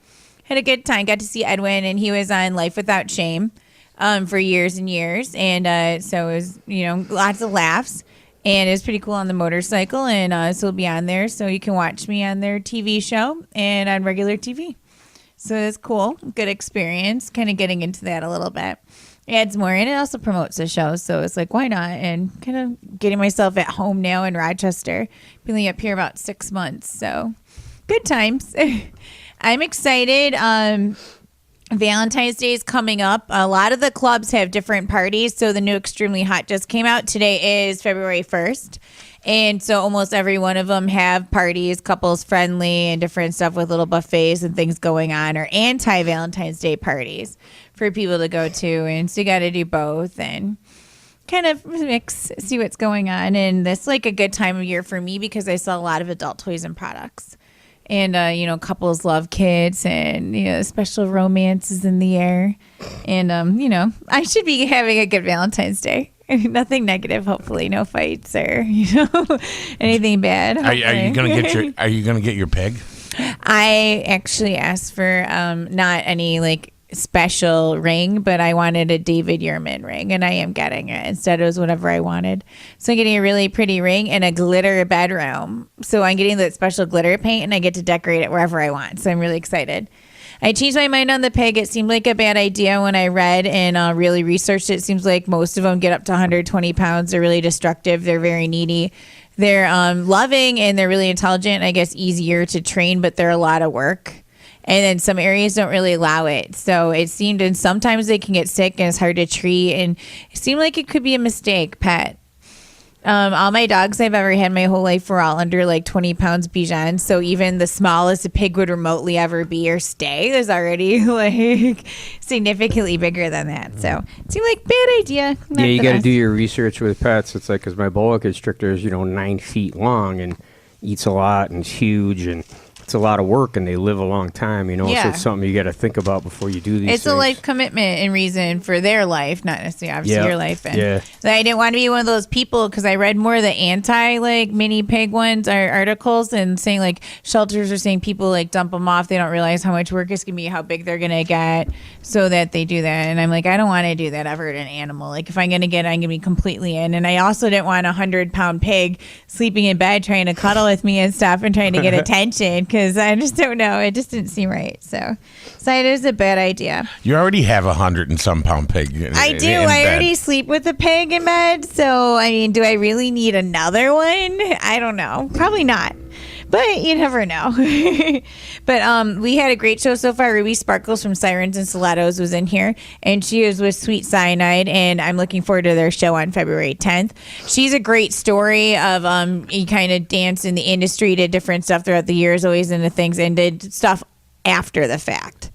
Had a good time. Got to see Edwin, and he was on Life Without Shame for years and years. And so it was, lots of laughs. And it was pretty cool on the motorcycle, and so it'll be on there, so you can watch me on their TV show and on regular TV. So it's cool, good experience, kind of getting into that a little bit. It adds more, and it also promotes the show, so it's like, why not? And kind of getting myself at home now in Rochester, being up here about 6 months, so good times. I'm excited. Valentine's Day is coming up. A lot of the clubs have different parties. So the new Extremely Hot just came out. Today is February 1st. And so almost every one of them have parties, couples friendly and different stuff with little buffets and things going on, or anti-Valentine's Day parties for people to go to. And so you got to do both and kind of mix, see what's going on. And this is like a good time of year for me because I sell a lot of adult toys and products. And, couples love kids and, special romance is in the air. And, I should be having a good Valentine's Day. Nothing negative, hopefully. No fights or, anything bad. Are you gonna get your peg? I actually asked for not any special ring, but I wanted a David Yurman ring, and I am getting it. Instead, it was whatever I wanted. So I'm getting a really pretty ring and a glitter bedroom. So I'm getting that special glitter paint, and I get to decorate it wherever I want. So I'm really excited. I changed my mind on the peg. It seemed like a bad idea when I read and really researched it. It seems like most of them get up to 120 pounds. They're really destructive. They're very needy. They're loving, and they're really intelligent. I guess easier to train, but they're a lot of work. And then some areas don't really allow it. So it seemed, and sometimes they can get sick and it's hard to treat. And it seemed like it could be a mistake, pet. All my dogs I've ever had my whole life were all under 20 pounds Bichon. So even the smallest a pig would remotely ever be or stay is already significantly bigger than that. So it seemed like a bad idea. Yeah, you got to do your research with pets. It's because my boa constrictor is 9 feet long and eats a lot and is huge and it's a lot of work and they live a long time, Yeah. So it's something you got to think about before you do these It's things. a life commitment and reason for their life, not necessarily obviously your life. And I didn't want to be one of those people because I read more of the anti mini pig ones or articles and saying shelters are saying people dump them off. They don't realize how much work it's going to be, how big they're going to get so that they do that. And I'm I don't want to do that ever to an animal. If I'm going to get it, I'm going to be completely in. And I also didn't want a 100-pound pig sleeping in bed trying to cuddle with me and stuff and trying to get attention because I just don't know. It just didn't seem right. So it is a bad idea. You already have 100 and some pound pig. I do. I already sleep with a pig in bed. So, do I really need another one? I don't know. Probably not. But you never know. But we had a great show so far. Ruby Sparkles from Sirens and Stilettos was in here, and she is with Sweet Cyanide, and I'm looking forward to their show on February 10th. She's a great story of you kind of dance in the industry, did different stuff throughout the years, always into things, and did stuff after the fact.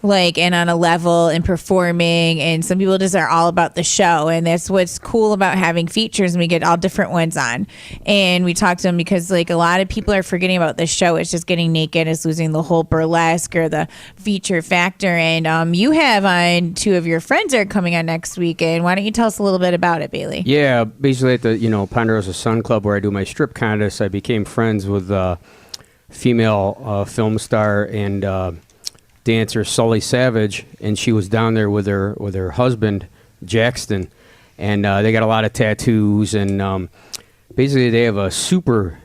And on a level and performing, and some people just are all about the show, and that's what's cool about having features, and we get all different ones on, and we talk to them because a lot of people are forgetting about the show. It's just getting naked, it's losing the whole burlesque or the feature factor. And you have on 2 of your friends are coming on next weekend. Why don't you tell us a little bit about it, Bailey? Yeah, basically at the Ponderosa Sun Club where I do my strip contest, I became friends with female film star and dancer Sully Savage, and she was down there with her husband Jackson, and they got a lot of tattoos, and basically they have a super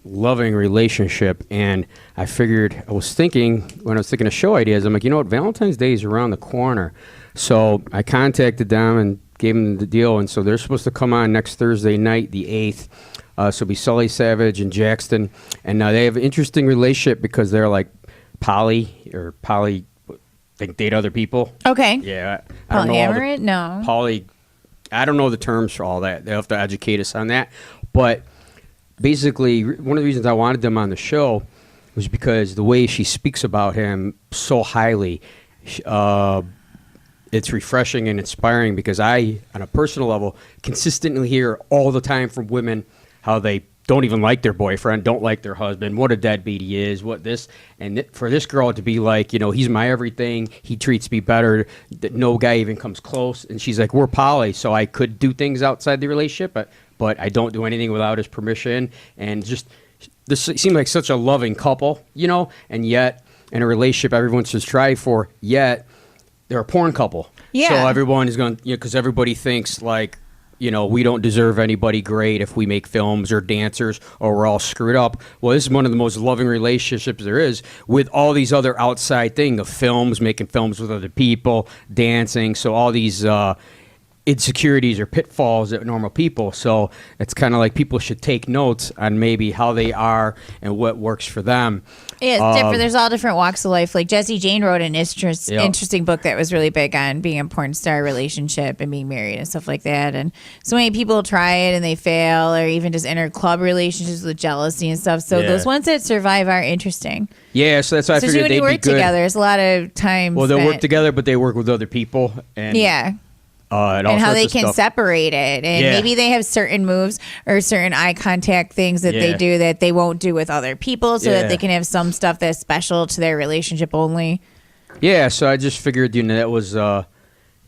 loving relationship. And I was thinking when I was thinking of show ideas, I'm what, Valentine's Day is around the corner, so I contacted them and gave them the deal, and so they're supposed to come on next Thursday night, the 8th. So it'll be Sully Savage and Jackson, and they have an interesting relationship because they're poly, they date other people. Okay. Yeah. I don't know Polyamorous? No. Poly, I don't know the terms for all that. They'll have to educate us on that. But basically, one of the reasons I wanted them on the show was because the way she speaks about him so highly, it's refreshing and inspiring because I, on a personal level, consistently hear all the time from women how they don't even like their boyfriend, don't like their husband, what a deadbeat he is, what this, and for this girl to be he's my everything, he treats me better, that no guy even comes close, and she's we're poly, so I could do things outside the relationship, but I don't do anything without his permission, and just, this seems like such a loving couple, and yet, in a relationship everyone should strive for, yet, they're a porn couple. Yeah. So everyone is going, because everybody thinks we don't deserve anybody great if we make films or dancers or we're all screwed up. Well, this is one of the most loving relationships there is with all these other outside things of films, making films with other people, dancing. So all these insecurities or pitfalls that normal people. So it's kind of like people should take notes on maybe how they are and what works for them. Yeah, it's different. There's all different walks of life. Like Jessie Jane wrote an interesting book that was really big on being a porn star relationship and being married and stuff like that. And so many people try it and they fail, or even just enter club relationships with jealousy and stuff. So those ones that survive are interesting. Yeah, so that's why I figured when they'd you be work good. together, there's a lot of times. Well, they'll work together, but they work with other people. And and how they can separate it, and maybe they have certain moves or certain eye contact things that they do that they won't do with other people, so that they can have some stuff that's special to their relationship only. Yeah, so I just figured, that was, a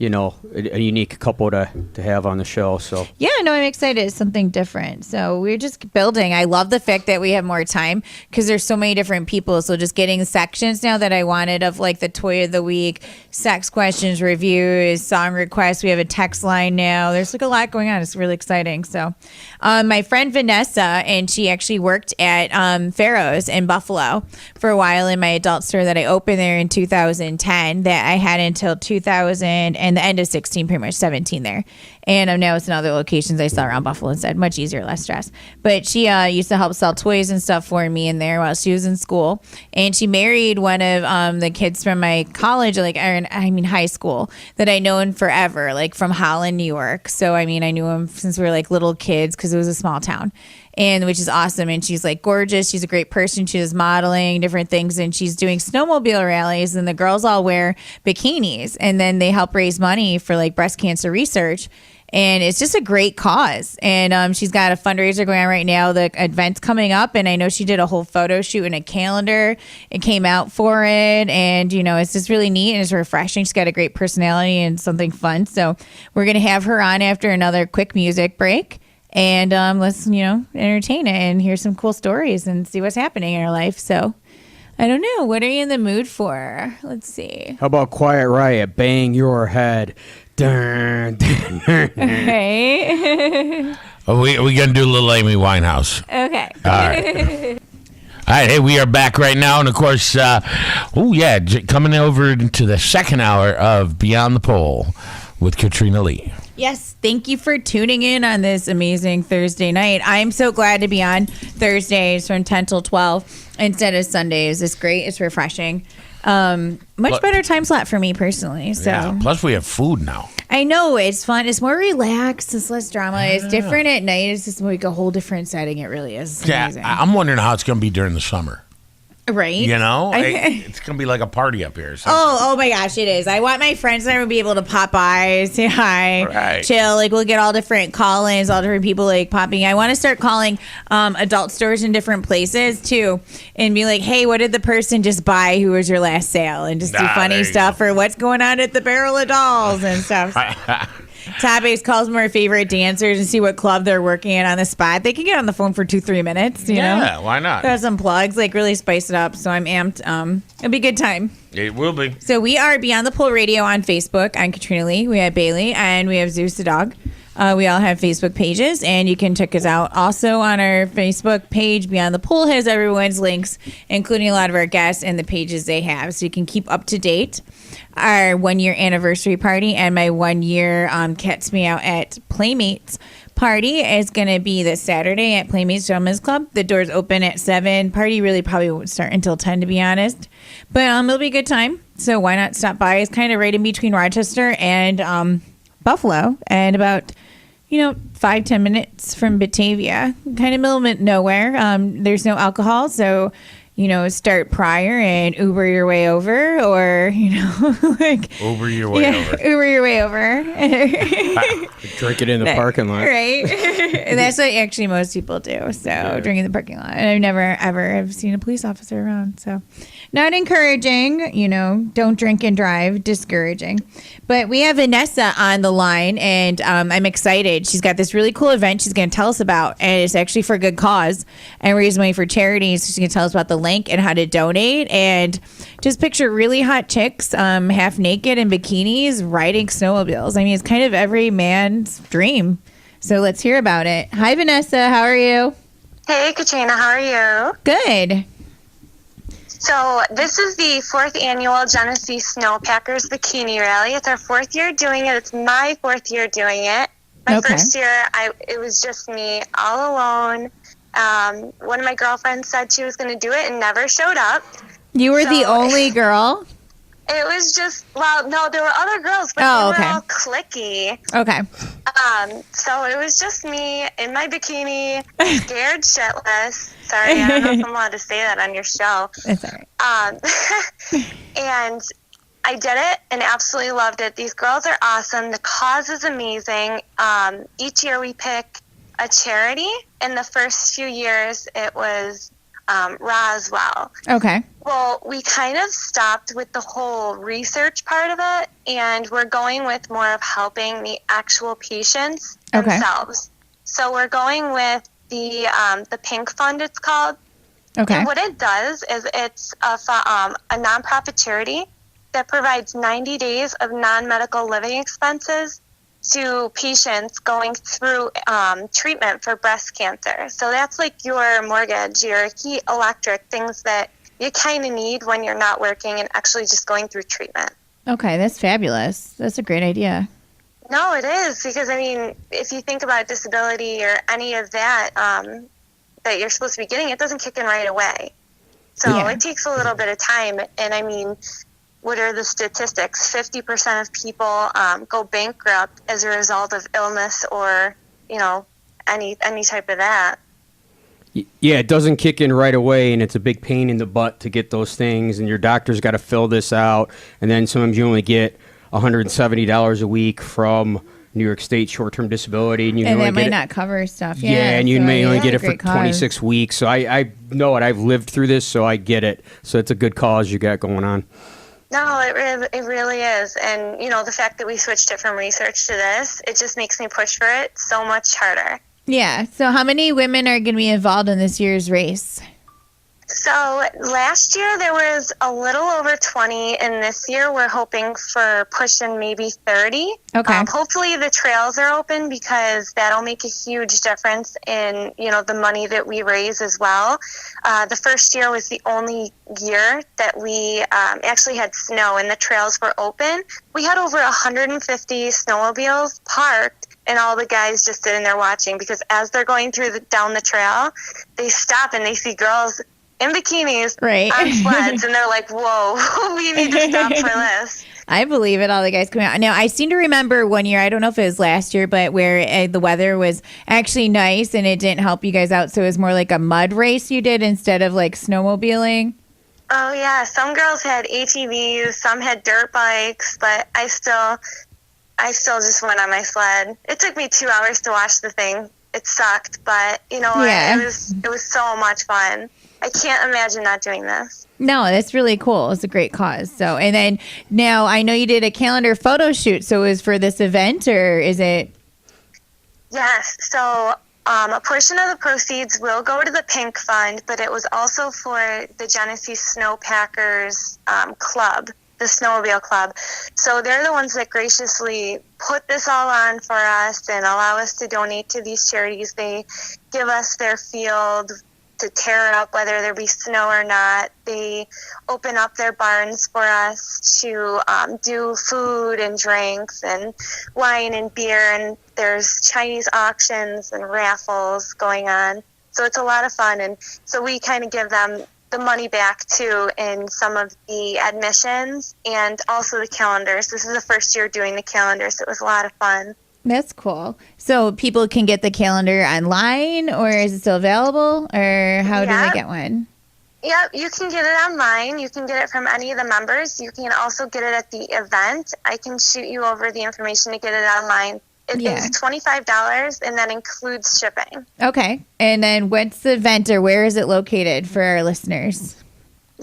unique couple to have on the show. So yeah, no, I'm excited. It's something different. So we're just building. I love the fact that we have more time because there's so many different people. So just getting sections now that I wanted of like the toy of the week, sex questions, reviews, song requests. We have a text line now. There's like a lot going on. It's really exciting. So my friend Vanessa, and she actually worked at Pharaoh's in Buffalo for a while in my adult store that I opened there in 2010 that I had until 2000 and the end of 16, pretty much 17 there. And now it's in other locations I saw around Buffalo instead. Much easier, less stress. But she used to help sell toys and stuff for me in there while she was in school. And she married one of the kids from my college, high school, that I known forever, like from Holland, New York. So, I knew him since we were like little kids because it was a small town. And which is awesome. And she's like gorgeous. She's a great person. She does modeling, different things. And she's doing snowmobile rallies. And the girls all wear bikinis. And then they help raise money for like breast cancer research. And it's just a great cause. And she's got a fundraiser going on right now. The event's coming up. And I know she did a whole photo shoot and a calendar. It came out for it. And, it's just really neat and it's refreshing. She's got a great personality and something fun. So we're going to have her on after another quick music break. And let's, entertain it and hear some cool stories and see what's happening in her life. So I don't know. What are you in the mood for? Let's see. How about Quiet Riot, Bang Your Head? Dun, dun, dun. Okay. We going to do a little Amy Winehouse. Okay. All right. All right, hey, we are back right now. And, of course, coming over into the second hour of Beyond the Pole with Katrina Lee. Yes, thank you for tuning in on this amazing Thursday night. I'm so glad to be on Thursdays from 10 till 12 instead of Sundays. It's great. It's refreshing. Much better time slot for me personally. So yeah, plus we have food now. I know. It's fun. It's more relaxed. It's less drama. It's different at night. It's just like a whole different setting. It really is. It's amazing. I'm wondering how it's going to be during the summer. Right. It's going to be like a party up here. Oh my gosh, it is. I want my friends and I to be able to pop by, say hi, chill. Like we'll get all different call-ins, all different people like popping. I want to start calling adult stores in different places too and be like, hey, what did the person just buy? Who was your last sale? And just do funny stuff or what's going on at the Barrel of Dolls and stuff. Topics, calls my favorite dancers and see what club they're working at on the spot. They can get on the phone for 2-3 minutes, you know? Yeah, why not? Got some plugs, like really spice it up. So I'm amped. It'll be a good time. It will be. So we are Beyond the Pole Radio on Facebook. I'm Katrina Lee. We have Bailey and we have Zeus the dog. We all have Facebook pages, and you can check us out also on our Facebook page. Beyond the Pole has everyone's links, including a lot of our guests and the pages they have, so you can keep up to date. Our 1-year anniversary party and my 1-year Catch Me Out at Playmates party is going to be this Saturday at Playmates Gentlemen's Club. The doors open at 7. Party really probably won't start until 10, to be honest. But it'll be a good time, so why not stop by? It's kind of right in between Rochester and Buffalo, and about 5-10 minutes from Batavia, kind of middle of nowhere. There's no alcohol, so start prior and Uber your way over, or Uber your way over. Uber your way over. Drink it in the parking lot, right? And that's what actually most people do. So drink in the parking lot, and I've never ever have seen a police officer around. So not encouraging. Don't drink and drive. Discouraging. But we have Nessa on the line, and I'm excited. She's got this really cool event she's going to tell us about, and it's actually for a good cause and raise money for charities. So she's going to tell us about the link and how to donate, and just picture really hot chicks, half naked in bikinis, riding snowmobiles. I mean, it's kind of every man's dream. So let's hear about it. Hi, Vanessa. How are you? Hey, Katrina. How are you? Good. So this is the 4th annual Genesee Snowpackers Bikini Rally. It's our 4th year doing it. It's my 4th year doing it. My first year, it was just me all alone. One of my girlfriends said she was going to do it and never showed up. You were the only girl? It was just, well, no, there were other girls, but they were all cliquey. Okay. So it was just me in my bikini, scared shitless. Sorry, I don't know if I'm allowed to say that on your show. It's all right. And I did it and absolutely loved it. These girls are awesome. The cause is amazing. Each year we pick a charity. In the first few years, it was Roswell. Okay. Well, we kind of stopped with the whole research part of it, and we're going with more of helping the actual patients themselves. So we're going with the Pink Fund, it's called. Okay. And what it does is it's a nonprofit charity that provides 90 days of non-medical living expenses to patients going through treatment for breast cancer. So that's like your mortgage, your heat, electric, things that you kind of need when you're not working and actually just going through treatment. Okay, that's fabulous. That's a great idea. No, it is, because, I mean, if you think about disability or any of that that you're supposed to be getting, it doesn't kick in right away. So it takes a little bit of time. And, I mean, what are the statistics? 50% of people go bankrupt as a result of illness or, you know, any type of that. Yeah, it doesn't kick in right away, and it's a big pain in the butt to get those things, and your doctor's got to fill this out, and then sometimes you only get $170 a week from New York State short-term disability, and that might not cover stuff. Yeah, and you may only get it for 26 weeks. So I know it. I've lived through this, so I get it. So it's a good cause you got going on. No, it really is. And, you know, the fact that we switched it from research to this, it just makes me push for it so much harder. Yeah. So how many women are going to be involved in this year's race? So last year there was a little over 20, and this year we're hoping for pushing maybe 30. Okay. Hopefully the trails are open, because that'll make a huge difference in, you know, the money that we raise as well. The first year was the only year that we actually had snow and the trails were open. We had over 150 snowmobiles parked, and all the guys just sitting there watching, because as they're going down the trail, they stop and they see girls in bikinis on sleds, and they're like, whoa, we need to stop for this. I believe it, all the guys coming out. Now, I seem to remember one year, I don't know if it was last year, but where the weather was actually nice and it didn't help you guys out, so it was more like a mud race you did instead of like snowmobiling. Oh, yeah. Some girls had ATVs, some had dirt bikes, but I still just went on my sled. It took me 2 hours to wash the thing. It sucked, but, you know, it was so much fun. I can't imagine not doing this. No, that's really cool. It's a great cause. So, and then now I know you did a calendar photo shoot. So it was for this event, or is it? Yes. So a portion of the proceeds will go to the Pink Fund, but it was also for the Genesee Snowpackers Club, the Snowmobile Club. So they're the ones that graciously put this all on for us and allow us to donate to these charities. They give us their field to tear it up, whether there be snow or not. They open up their barns for us to do food and drinks and wine and beer, and there's Chinese auctions and raffles going on. So it's a lot of fun, and so we kind of give them the money back too in some of the admissions and also the calendars. This is the first year doing the calendars, so it was a lot of fun. That's cool. So people can get the calendar online, or is it still available, or how do they get one? Yep, you can get it online. You can get it from any of the members. You can also get it at the event. I can shoot you over the information to get it online. It is $25, and that includes shipping. Okay. And then what's the event, or where is it located for our listeners?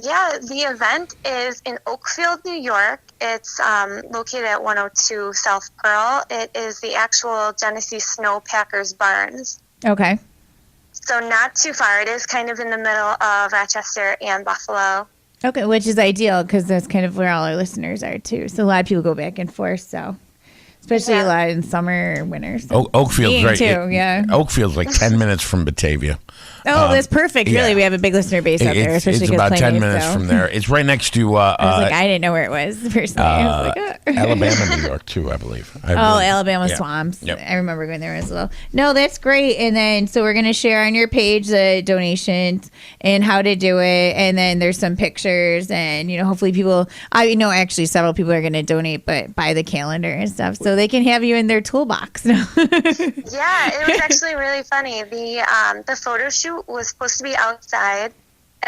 Yeah, the event is in Oakfield, New York. It's located at 102 South Pearl. It is the actual Genesee Snowpackers Barns. Okay. So not too far. It is kind of in the middle of Rochester and Buffalo. Okay, which is ideal because that's kind of where all our listeners are too. So a lot of people go back and forth. So especially Yeah. a lot in summer or winter. So. Oakfield's Skiing right. too, yeah. Oakfield's like 10 minutes from Batavia. Oh, that's perfect. yeah. Really, we have a big listener base out there, especially It's because about 10 Plainview, minutes so. from there. It's right next to I was like, I didn't know where it was personally. I was like, oh. Alabama, New York, too, I believe. Alabama Yeah. swamps. Yep. I remember going there as well. No, that's great. And then, so we're going to share on your page the donations and how to do it. And then there's some pictures and, hopefully people, I know actually several people are going to donate, but buy the calendar and stuff so they can have you in their toolbox. Yeah, it was actually really funny. The photo shoot was supposed to be outside,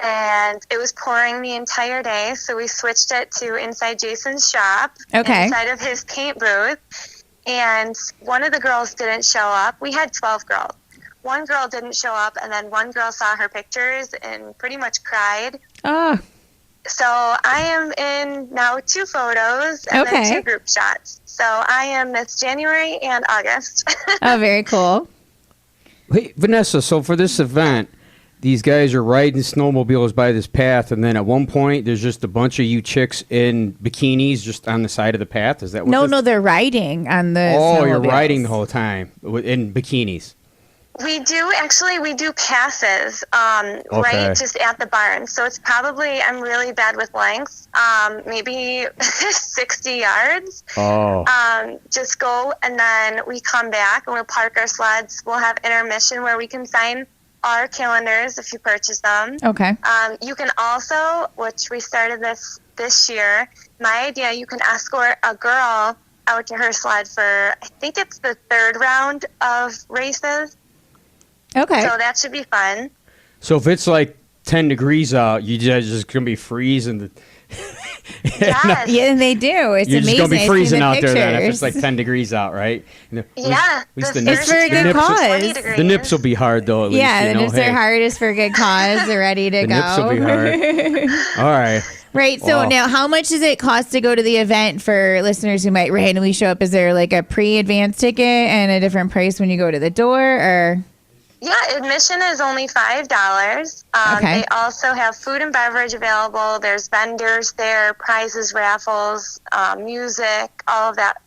and it was pouring the entire day, so we switched it to inside Jason's shop, Okay. inside of his paint booth, and one of the girls didn't show up. We had 12 girls. One girl didn't show up, and then one girl saw her pictures and pretty much cried. Oh, So I am in now 2 photos and Okay. then 2 group shots. So I am Miss January and August. oh, very cool. Hey, Vanessa, so for this event, these guys are riding snowmobiles by this path, and then at one point, there's just a bunch of you chicks in bikinis just on the side of the path. Is that what No, they're riding on the Oh, you're snowmobiles. riding the whole time in bikinis. We do passes, Okay. right, just at the barn. So it's probably, I'm really bad with length, maybe 60 yards. Oh. Just go, and then we come back, and we'll park our sleds. We'll have intermission where we can sign our calendars if you purchase them. Okay. You can also, which we started this year, my idea, you can escort a girl out to her sled for, I think it's the 3rd round of races. Okay. So that should be fun. So if it's like 10 degrees out, you just going to be freezing. Yes. Yeah, and they do. It's You're amazing. just going to I be see freezing the out there then if it's pictures. like 10 degrees out, right? Yeah. least the the nips- It's for a good first cause. 20 degrees. The nips will be hard, though, at least. Yeah, you the know, nips hey, are hard is for a good cause. They're ready to The go. nips will be hard. All right. Right. So Wow. now, how much does it cost to go to the event for listeners who might randomly show up? Is there like a pre-advance ticket and a different price when you go to the door, or? Yeah, admission is only $5. Okay. They also have food and beverage available. There's vendors there, prizes, raffles, music, all of that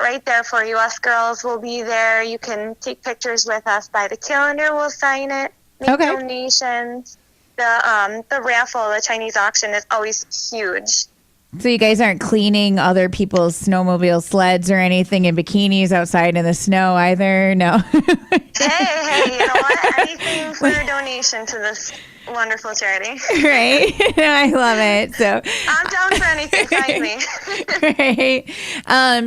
right there for you. Us girls will be there. You can take pictures with us. Buy the calendar, we'll sign it. Make Okay. donations. The raffle, the Chinese auction, is always huge. So you guys aren't cleaning other people's snowmobile sleds or anything in bikinis outside in the snow either? No. Hey, you know what? Anything for a donation to this wonderful charity. Right. I love it. So, I'm down for anything. Find me. right.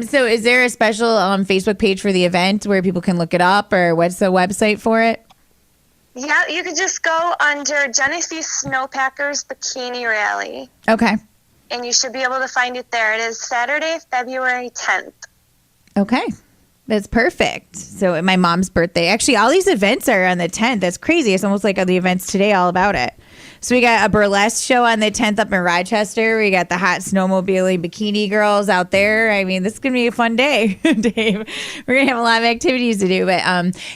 So is there a special Facebook page for the event where people can look it up, or what's the website for it? Yeah, you could just go under Genesee Snowpackers Bikini Rally, Okay. and you should be able to find it there. It is Saturday, February 10th. Okay. That's perfect. So my mom's birthday. Actually, all these events are on the 10th. That's crazy. It's almost like the events today all about it. So we got a burlesque show on the 10th up in Rochester. We got the hot snowmobiling bikini girls out there. I mean, this is going to be a fun day, Dave. We're going to have a lot of activities to do. But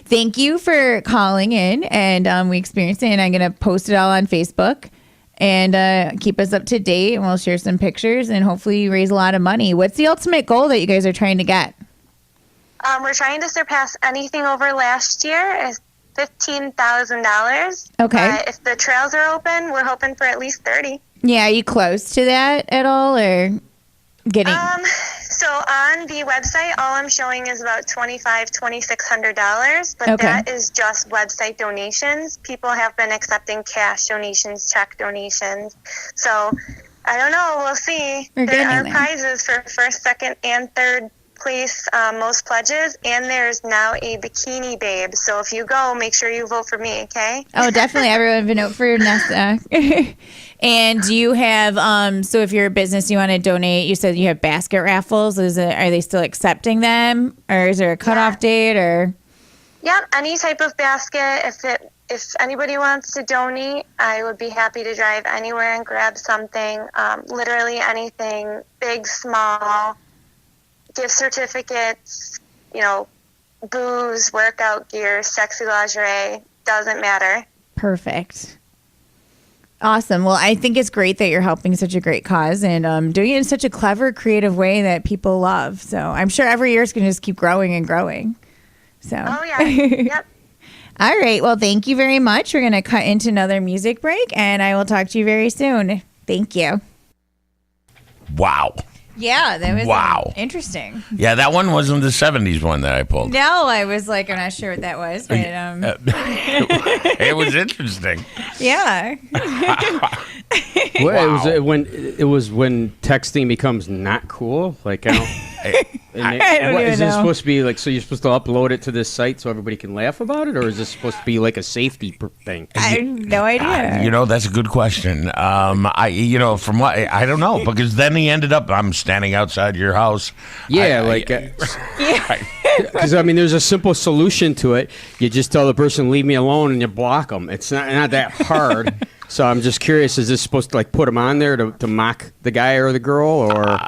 thank you for calling in, and we experienced it. And I'm going to post it all on Facebook and keep us up to date. And we'll share some pictures and hopefully raise a lot of money. What's the ultimate goal that you guys are trying to get? We're trying to surpass anything over last year is $15,000. Okay. If the trails are open, we're hoping for at least 30. Yeah, are you close to that at all, or getting? So on the website, all I'm showing is about $2,600, but Okay. that is just website donations. People have been accepting cash donations, check donations. So I don't know. We'll see. We're There getting are there. prizes for first, second, and third place, most pledges, and there's now a bikini babe. So if you go, make sure you vote for me, okay? Oh, definitely. Everyone vote for Nessa. And do you have, so if you're a business, you want to donate, you said you have basket raffles. Are they still accepting them? Or is there a cutoff date, or? Yep, any type of basket. If anybody wants to donate, I would be happy to drive anywhere and grab something. Literally anything, big, small, gift certificates, booze, workout gear, sexy lingerie, doesn't matter. Perfect. Awesome. Well, I think it's great that you're helping such a great cause and doing it in such a clever, creative way that people love. So I'm sure every year it's going to just keep growing and growing. So. Oh, yeah. Yep. All right. Well, thank you very much. We're going to cut into another music break, and I will talk to you very soon. Thank you. Wow. Yeah, that was interesting. Yeah, that one wasn't the 70s one that I pulled. No, I was like, I'm not sure what that was, but It was interesting. yeah. Well, it was when texting becomes not cool. Like I don't. I don't even is this know. supposed to be like? So you're supposed to upload it to this site so everybody can laugh about it, or is this supposed to be like a safety thing? I have no idea. That's a good question. From what I don't know, because then he ended up. I'm standing outside your house. Yeah, because I mean, there's a simple solution to it. You just tell the person, "Leave me alone," and you block them. It's not that hard. So I'm just curious: is this supposed to like put them on there to mock the guy or the girl, or?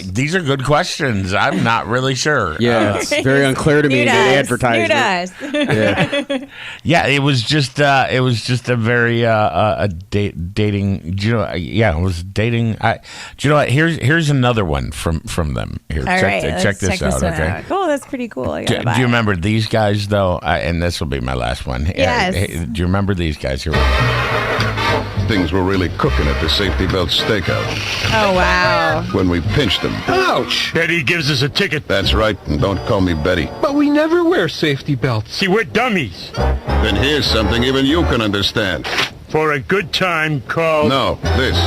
These are good questions. I'm not really sure. Yeah, it's very unclear to me in the advertisement. Yeah, it was just a very dating. It was dating. Do you know what? Here's another one from them. Here, All right, check this out. Okay. Oh, that's pretty cool. Do you remember these guys though? And this will be my last one. Yes. Do you remember these guys here? Things were really cooking at the Safety Belt Steakhouse. Oh, wow. When we pinched them. Ouch! Betty gives us a ticket. That's right, and don't call me Betty. But we never wear safety belts. See, we're dummies. Then here's something even you can understand. For a good time, call... No, this.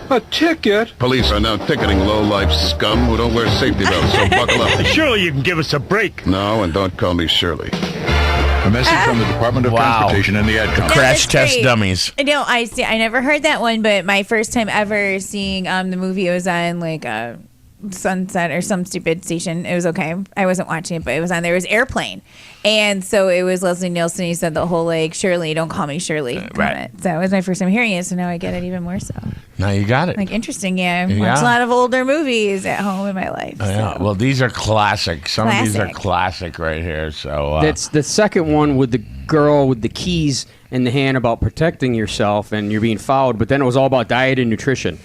A ticket? Police are now ticketing low-life scum who don't wear safety belts, so buckle up. Surely you can give us a break. No, and don't call me Shirley. A message from the Department of Transportation and the ad company. Crash test dummies. No, I never heard that one, but my first time ever seeing the movie, it was on like Sunset or some stupid station. It was okay. I wasn't watching it, but it was on there. It was Airplane. And so it was Leslie Nielsen. He said the whole like, Shirley, don't call me Shirley. Right. So it was my first time hearing it. So now I get it even more so. Now you got it. Like interesting. Yeah. I watch a lot of older movies at home in my life. Oh, yeah. Well, these are classic. Some of these are classic right here. So that's the second one with the girl with the keys in the hand about protecting yourself and you're being followed. But then it was all about diet and nutrition.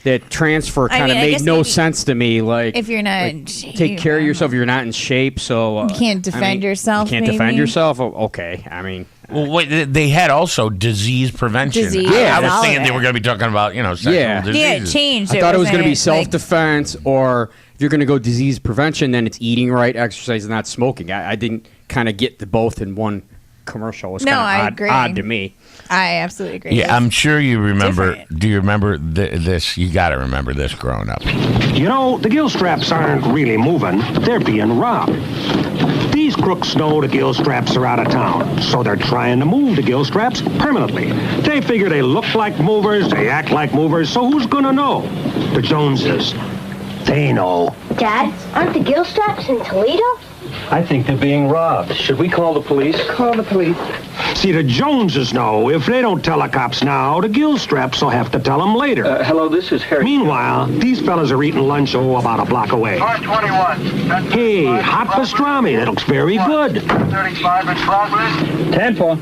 That transfer kind of made no sense to me. Like if you're not in shape, take care of yourself. You're not in shape, so you can't defend yourself. You can't defend yourself. Oh, okay, I mean. Well, wait, they had also disease prevention. I was thinking they were going to be talking about, sexual diseases. Yeah, it changed. I thought it was going to be self-defense, or if you're going to go disease prevention, then it's eating right, exercise, and not smoking. I didn't kind of get the both in one commercial. It was kind of odd to me. I absolutely agree. Yeah, I'm sure you remember. Different. Do you remember this? You got to remember this growing up. The gill straps aren't really moving. They're being robbed. These crooks know the gill straps are out of town, so they're trying to move the gill straps permanently. They figure they look like movers, they act like movers, so who's gonna know? The Joneses. They know. Dad, aren't the gill straps in Toledo? I think they're being robbed. Should we call the police? Call the police. See, the Joneses know. If they don't tell the cops now, the gill straps will have to tell them later. Hello, this is Harry. Meanwhile, these fellas are eating lunch, about a block away. 21. Hey, hot pastrami. That looks very good. 35 in progress. 10-4.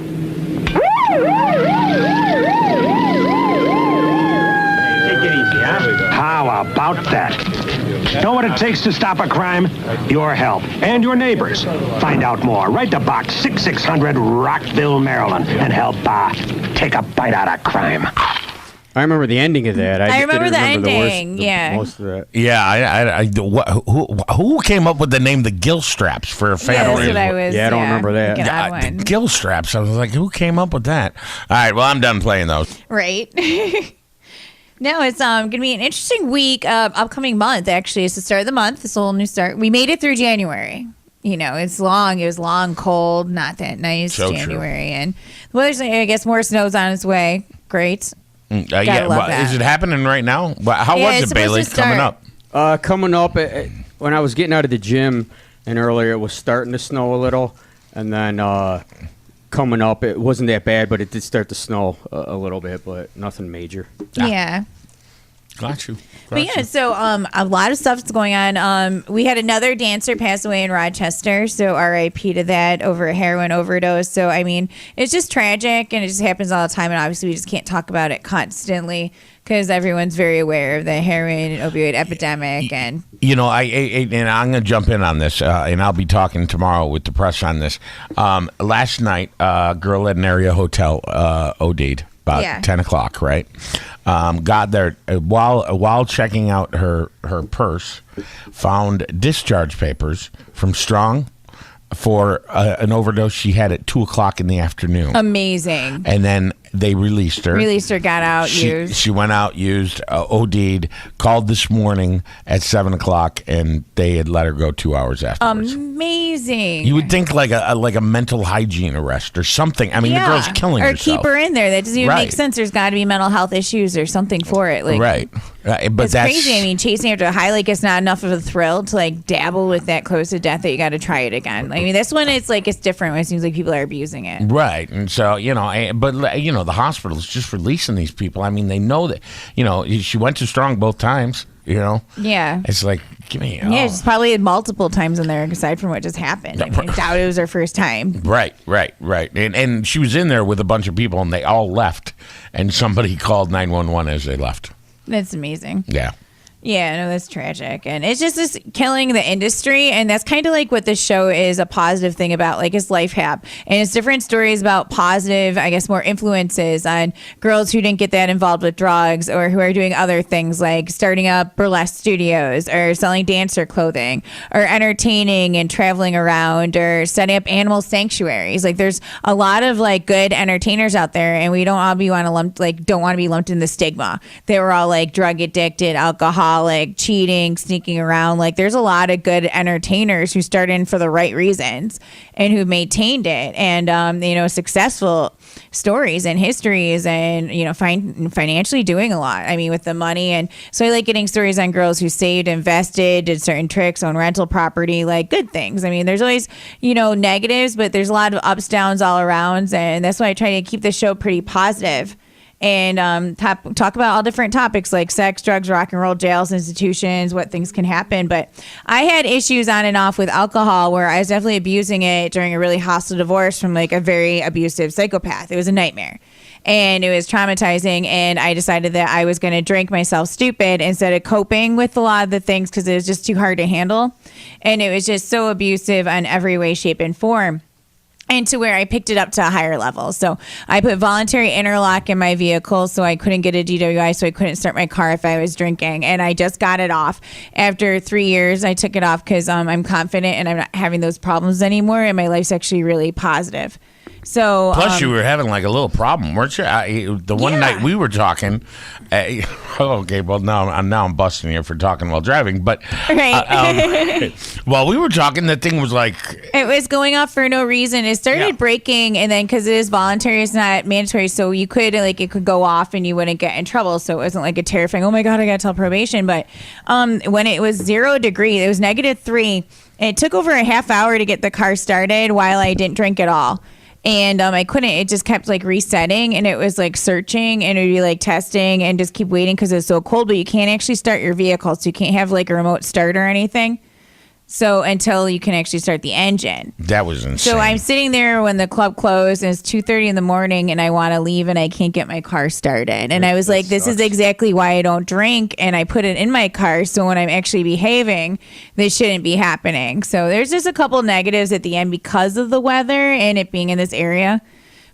Take it easy, huh? How about that? Know what it takes to stop a crime? Your help and your neighbors. Find out more. Write to Box 6600 Rockville, Maryland, and help take a bite out of crime. I remember the ending of that. I remember the ending. Most of that. Yeah, who came up with the name the gill straps for a family? I don't remember that. The gill straps. I was like, who came up with that? All right, well, I'm done playing those. Right. No, it's going to be an interesting week, upcoming month, actually. It's the start of the month. It's a whole new start. We made it through January. It's long. It was long, cold, not that nice January. True. And the weather's, I guess, more snow's on its way. Great. Is it happening right now? How was it, Bailey, coming up? Coming up, when I was getting out of the gym and earlier, it was starting to snow a little. And then coming up, it wasn't that bad, but it did start to snow a little bit, but nothing major. Yeah. Got you. But yeah, so a lot of stuff's going on. We had another dancer pass away in Rochester, so R.I.P. to that over a heroin overdose. So I mean, it's just tragic, and it just happens all the time. And obviously, we just can't talk about it constantly because everyone's very aware of the heroin and opioid epidemic. And and I'm going to jump in on this, and I'll be talking tomorrow with the press on this. Last night, a girl at an area hotel OD'd about 10 o'clock, right? Got there while checking out her purse, found discharge papers from Strong for an overdose she had at 2 o'clock in the afternoon. Amazing. And then they released her. Got out, used. She went out, used, OD'd, called this morning at 7 o'clock, and they had let her go 2 hours afterwards. Amazing. You would think like a mental hygiene arrest or something. I mean, the girl's killing herself. Or keep her in there. That doesn't even make sense. There's got to be mental health issues or something for it. Like, right. But it's crazy. I mean, chasing after a high, like, it's not enough of a thrill to, like, dabble with that close to death that you got to try it again. I mean, this one, it's like, it's different when it seems like people are abusing it. Right. And so, the hospital's just releasing these people. I mean, they know that, she went to Strong both times, Yeah. It's like, give me. Yeah, she's probably multiple times in there aside from what just happened. I mean, I doubt it was her first time. Right. And she was in there with a bunch of people, and they all left, and somebody called 911 as they left. That's amazing. Yeah. Yeah, no, that's tragic. And it's just this killing the industry. And that's kind of like what this show is a positive thing about, like, it's Life Hap. And it's different stories about positive, I guess, more influences on girls who didn't get that involved with drugs or who are doing other things like starting up burlesque studios or selling dancer clothing or entertaining and traveling around or setting up animal sanctuaries. Like, there's a lot of, like, good entertainers out there, and we don't all don't want to be lumped in the stigma. They were all, like, drug addicted, alcoholic, cheating, sneaking around. Like, there's a lot of good entertainers who started in for the right reasons and who maintained it, and successful stories and histories, and financially doing a lot. I mean, with the money. And so I like getting stories on girls who saved, invested, did certain tricks, own rental property, like good things. I mean, there's always negatives, but there's a lot of ups, downs all around, and that's why I try to keep the show pretty positive. And talk about all different topics like sex, drugs, rock and roll, jails, institutions, what things can happen. But I had issues on and off with alcohol where I was definitely abusing it during a really hostile divorce from, like, a very abusive psychopath. It was a nightmare. And it was traumatizing, and I decided that I was going to drink myself stupid instead of coping with a lot of the things because it was just too hard to handle. And it was just so abusive on every way, shape, and form. And to where I picked it up to a higher level. So I put voluntary interlock in my vehicle so I couldn't get a DWI, so I couldn't start my car if I was drinking. And I just got it off. After 3 years, I took it off because I'm confident and I'm not having those problems anymore. And my life's actually really positive. So plus, you were having like a little problem, weren't you? The one night we were talking. Okay, well now I'm busting you for talking while driving, but while we were talking, that thing was like it was going off for no reason. It started breaking, and then because it is voluntary, it's not mandatory, so you could it could go off and you wouldn't get in trouble. So it wasn't like a terrifying, oh my god, I got to tell probation. But when it was 0 degrees, it was -3. And it took over a half hour to get the car started while I didn't drink at all. And I couldn't, it just kept like resetting, and it was like searching, and it would be like testing and just keep waiting because it's so cold, but you can't actually start your vehicle. So you can't have like a remote start or anything. So until you can actually start the engine. That was insane. So I'm sitting there when the club closed, and it's 2:30 in the morning, and I want to leave, and I can't get my car started. And I was like, this is exactly why I don't drink. And I put it in my car, so when I'm actually behaving, this shouldn't be happening. So there's just a couple negatives at the end because of the weather and it being in this area.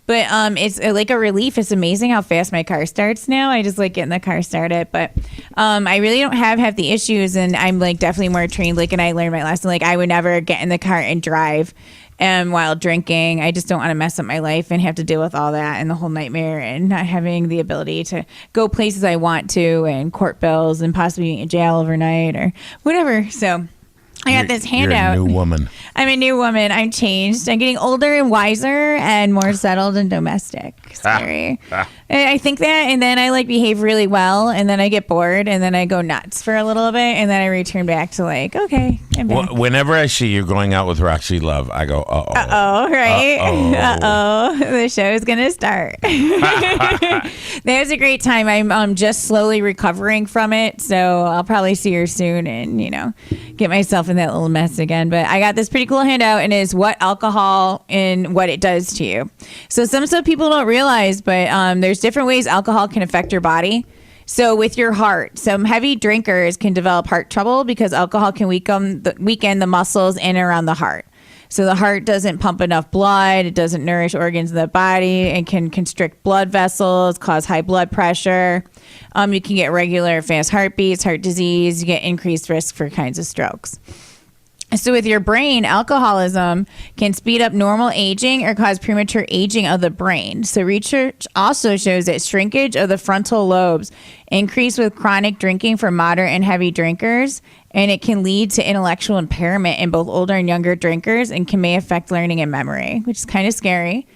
But it's like a relief. It's amazing how fast my car starts now. I just like getting the car started. But I really don't have the issues, and I'm like definitely more trained. Like, and I learned my lesson. Like, I would never get in the car and drive while drinking. I just don't want to mess up my life and have to deal with all that and the whole nightmare and not having the ability to go places I want to and court bills and possibly being in jail overnight or whatever. So I got this handout. You're a new woman. I'm a new woman. I'm changed. I'm getting older and wiser and more settled and domestic. Scary. I think that, and then I like behave really well, and then I get bored, and then I go nuts for a little bit, and then I return back to like, okay, I'm back. Whenever I see you going out with Roxy Love, I go, uh-oh. Uh-oh, right? Uh-oh. The show's going to start. That was a great time. I'm just slowly recovering from it, so I'll probably see her soon and, get myself in that little mess again. But I got this pretty cool handout, and it's what alcohol and what it does to you. So some stuff people don't realize, but there's different ways alcohol can affect your body. So with your heart, some heavy drinkers can develop heart trouble because alcohol can weaken the muscles in and around the heart. So the heart doesn't pump enough blood. It doesn't nourish organs in the body. It can constrict blood vessels, cause high blood pressure. You can get regular fast heartbeats, heart disease. You get increased risk for kinds of strokes. So with your brain, alcoholism can speed up normal aging or cause premature aging of the brain. So research also shows that shrinkage of the frontal lobes increase with chronic drinking for moderate and heavy drinkers, and it can lead to intellectual impairment in both older and younger drinkers and may affect learning and memory, which is kind of scary.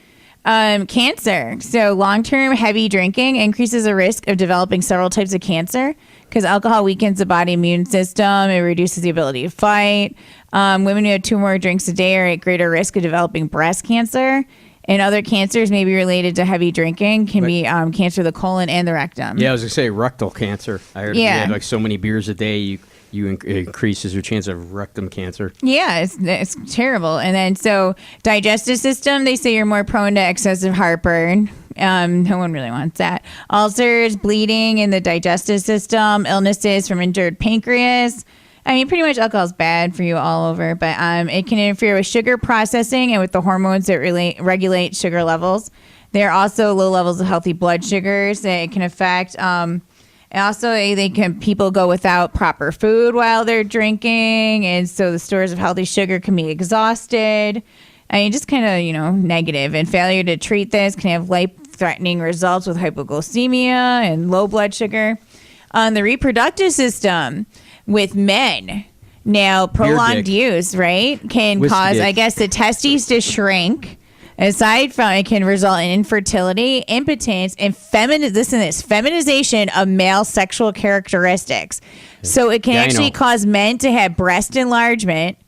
Cancer. So long-term heavy drinking increases the risk of developing several types of cancer because alcohol weakens the body immune system. It reduces the ability to fight. Women who have 2 more drinks a day are at greater risk of developing breast cancer. And other cancers may be related to heavy drinking, can be cancer of the colon and the rectum. Yeah, I was going to say rectal cancer. I heard if you had like so many beers a day, it increases your chance of rectum cancer. Yeah, it's terrible. And then so digestive system, they say you're more prone to excessive heartburn. No one really wants that. Ulcers, bleeding in the digestive system, illnesses from injured pancreas. I mean, pretty much alcohol is bad for you all over, but it can interfere with sugar processing and with the hormones that regulate sugar levels. There are also low levels of healthy blood sugars that it can affect. And also, people go without proper food while they're drinking, and so the stores of healthy sugar can be exhausted. I mean, just kind of, negative. And failure to treat this can have life-threatening results with hypoglycemia and low blood sugar. On the reproductive system, with men, now prolonged use, right, can cause, I guess, the testes to shrink. Aside from it can result in infertility, impotence, and feminization of male sexual characteristics. So it can actually cause men to have breast enlargement,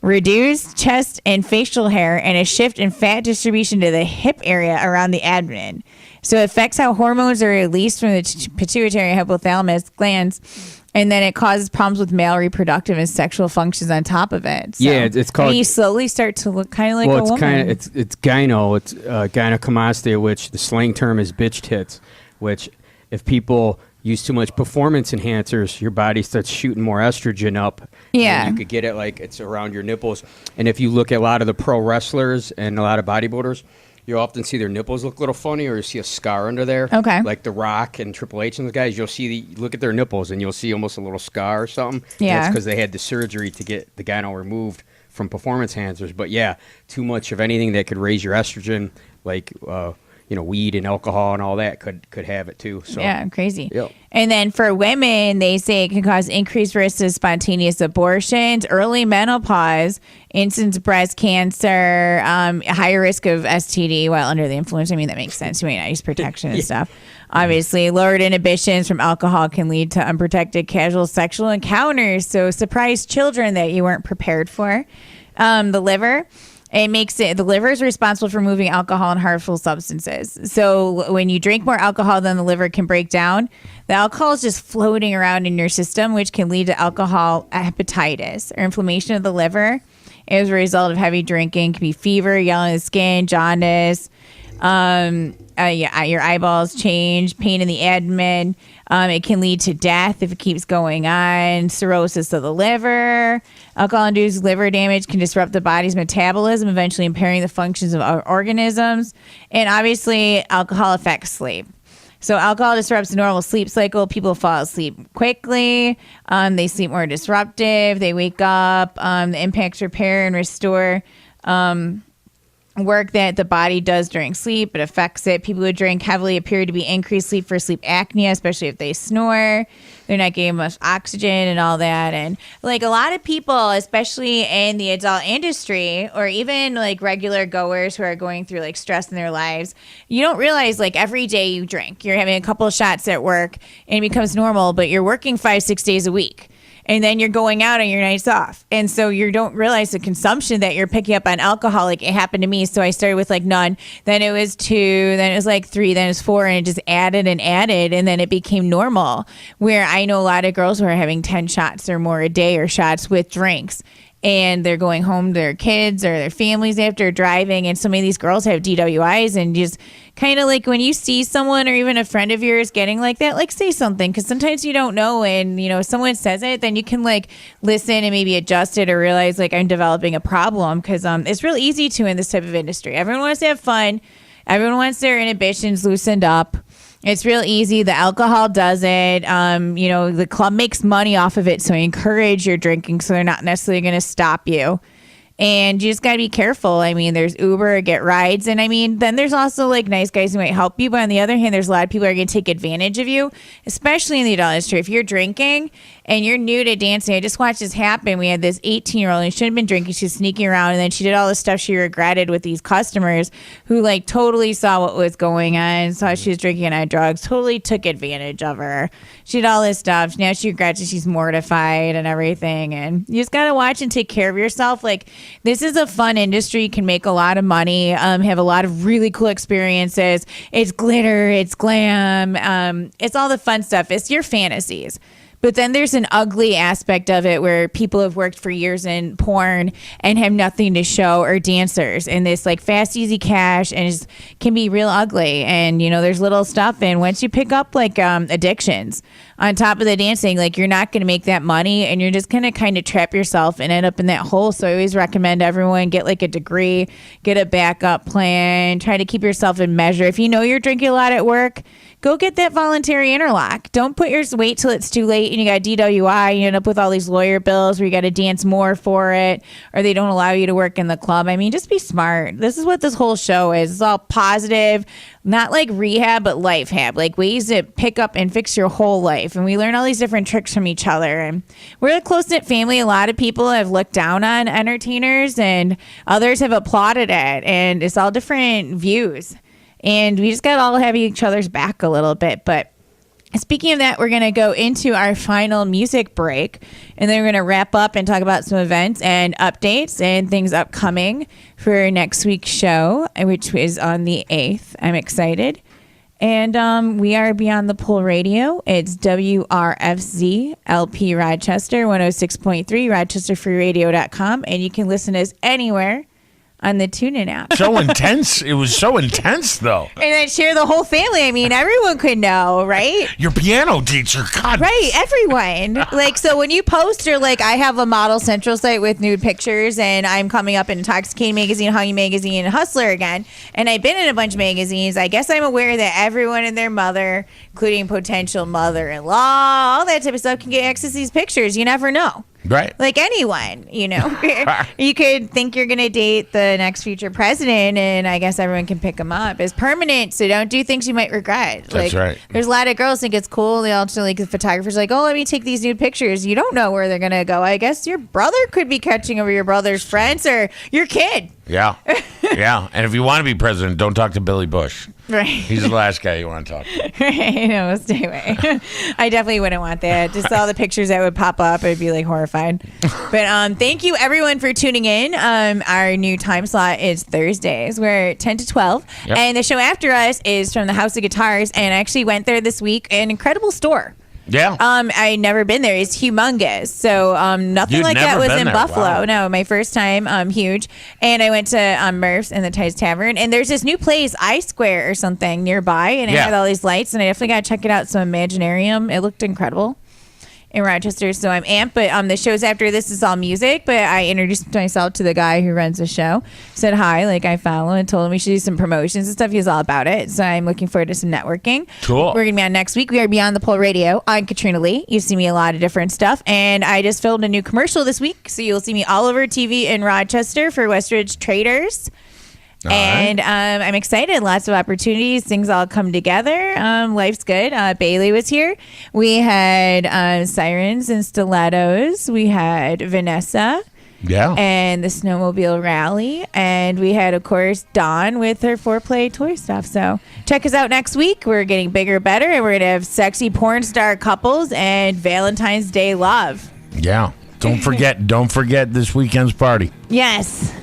reduced chest and facial hair, and a shift in fat distribution to the hip area around the abdomen. So it affects how hormones are released from the pituitary and hypothalamus glands. And then it causes problems with male reproductive and sexual functions on top of it. So, it's called. And you slowly start to look kind of like a woman. It's gyno. It's gynecomastia, which the slang term is bitch tits. Which, if people use too much performance enhancers, your body starts shooting more estrogen up. Yeah, and you could get it like it's around your nipples. And if you look at a lot of the pro wrestlers and a lot of bodybuilders, you often see their nipples look a little funny, or you see a scar under there. Okay. Like The Rock and Triple H and those guys, you'll see look at their nipples and you'll see almost a little scar or something. Yeah. And that's because they had the surgery to get the gyno removed from performance enhancers. But yeah, too much of anything that could raise your estrogen, like weed and alcohol and all that could have it too. So yeah, crazy. Yep. And then for women, they say it can cause increased risk of spontaneous abortions, early menopause, incidence of breast cancer, higher risk of STD while under the influence. I mean, that makes sense. You may not use protection and stuff. Obviously, lowered inhibitions from alcohol can lead to unprotected casual sexual encounters. So surprise children that you weren't prepared for. The liver. The liver is responsible for moving alcohol and harmful substances. So when you drink more alcohol than the liver can break down, the alcohol is just floating around in your system, which can lead to alcohol hepatitis or inflammation of the liver. As a result of heavy drinking, can be fever, yellow in the skin, jaundice, your eyeballs change, pain in the abdomen. It can lead to death if it keeps going on, cirrhosis of the liver. Alcohol-induced liver damage can disrupt the body's metabolism, eventually impairing the functions of our organisms. And obviously, alcohol affects sleep. So alcohol disrupts the normal sleep cycle. People fall asleep quickly. They sleep more disruptive. They wake up. The impacts repair and restore work that the body does during sleep. It affects it. People who drink heavily appear to be increased sleep for sleep apnea, especially if they snore. They're not getting much oxygen and all that. And like a lot of people, especially in the adult industry or even like regular goers who are going through like stress in their lives, you don't realize like every day you drink, you're having a couple of shots at work and it becomes normal, but you're working 5-6 days a week. And then you're going out on your nights off. And so you don't realize the consumption that you're picking up on alcohol. Like it happened to me. So I started with like none. Then it was 2. Then it was like 3. Then it was 4. And it just added and added. And then it became normal. Where I know a lot of girls who are having 10 shots or more a day or shots with drinks. And they're going home to their kids or their families after driving. And so many of these girls have DWIs and just kind of like when you see someone or even a friend of yours getting like that, like say something. Because sometimes you don't know. And, you know, if someone says it, then you can like listen and maybe adjust it or realize like I'm developing a problem. Because it's real easy to in this type of industry. Everyone wants to have fun. Everyone wants their inhibitions loosened up. It's real easy. The alcohol does it. You know, the club makes money off of it. So I encourage your drinking so they're not necessarily going to stop you. And you just got to be careful. I mean, there's Uber, get rides. And I mean, then there's also like nice guys who might help you. But on the other hand, there's a lot of people who are going to take advantage of you, especially in the adult industry. If you're drinking and you're new to dancing, I just watched this happen. We had this 18-year-old and she shouldn't have been drinking. She was sneaking around. And then she did all the stuff she regretted with these customers who like totally saw what was going on, saw she was drinking and on drugs, totally took advantage of her. She did all this stuff. Now she regrets it. She's mortified and everything. And you just got to watch and take care of yourself. Like, this is a fun industry. You can make a lot of money, have a lot of really cool experiences. It's glitter, it's glam, it's all the fun stuff. It's your fantasies. But then there's an ugly aspect of it where people have worked for years in porn and have nothing to show, or dancers, and this like fast, easy cash, and it can be real ugly. And, you know, there's little stuff. And once you pick up like addictions on top of the dancing, like you're not going to make that money and you're just going to kind of trap yourself and end up in that hole. So I always recommend everyone get like a degree, get a backup plan, try to keep yourself in measure. If you know you're drinking a lot at work, go get that voluntary interlock. Don't wait till it's too late and you got DWI. You end up with all these lawyer bills where you got to dance more for it, or they don't allow you to work in the club. I mean, just be smart. This is what this whole show is. It's all positive, not like rehab, but life hab, like ways to pick up and fix your whole life. And we learn all these different tricks from each other. And we're a close-knit family. A lot of people have looked down on entertainers and others have applauded it. And it's all different views. And we just got to all have each other's back a little bit. But speaking of that, we're going to go into our final music break. And then we're going to wrap up and talk about some events and updates and things upcoming for next week's show, which is on the 8th. I'm excited. And we are Beyond the Pole Radio. It's WRFZ LP Rochester, 106.3, RochesterFreeRadio.com. And you can listen to us anywhere on the TuneIn app. So intense. It was so intense, though. And then share the whole family. I mean, everyone could know, right? Your piano teacher, God. Right, everyone. Like, so when you post, or like, I have a Model Central site with nude pictures, and I'm coming up in Intoxicating Magazine, Hungry Magazine, and Hustler again. And I've been in a bunch of magazines. I guess I'm aware that everyone and their mother, including potential mother-in-law, all that type of stuff, can get access to these pictures. You never know. Right. Like anyone, you know. You could think you're going to date the next future president, and I guess everyone can pick them up. It's permanent, so don't do things you might regret. That's right. There's a lot of girls think it's cool. They also, like, the photographer's like, oh, let me take these nude pictures. You don't know where they're going to go. I guess your brother could be catching over your brother's friends or your kid. Yeah. Yeah. And if you want to be president, don't talk to Billy Bush. Right. He's the last guy you want to talk to. Right. No, stay away. I definitely wouldn't want that. Just all the pictures that would pop up, I'd be like horrified. But thank you everyone for tuning in. Our new time slot is Thursdays. We're 10 to 12. Yep. And the show after us is from the House of Guitars. And I actually went there this week. An incredible store. Yeah. I'd never been there. It's humongous. So nothing like that was in Buffalo. Wow. No, my first time. Huge. And I went to Murph's and the Tides Tavern. And there's this new place, I Square or something, nearby. And it had all these lights. And I definitely got to check it out. Some Imaginarium. It looked incredible in Rochester. So I'm amped. But the shows after this is all music. But I introduced myself to the guy who runs the show. Said hi, like I follow, and told him we should do some promotions and stuff. He was all about it. So I'm looking forward to some networking. Cool. We're going to be on next week. We are Beyond the Pole Radio. I'm Katrina Lee. You see me a lot of different stuff. And I just filmed a new commercial this week. So you'll see me all over TV in Rochester for Westridge Traders. And I'm excited. Lots of opportunities. Things all come together. Life's good. Bailey was here. We had Sirens and Stilettos. We had Vanessa. Yeah. And the snowmobile rally. And we had, of course, Dawn with her foreplay toy stuff. So check us out next week. We're getting bigger, better, and we're going to have sexy porn star couples and Valentine's Day love. Yeah. Don't forget this weekend's party. Yes.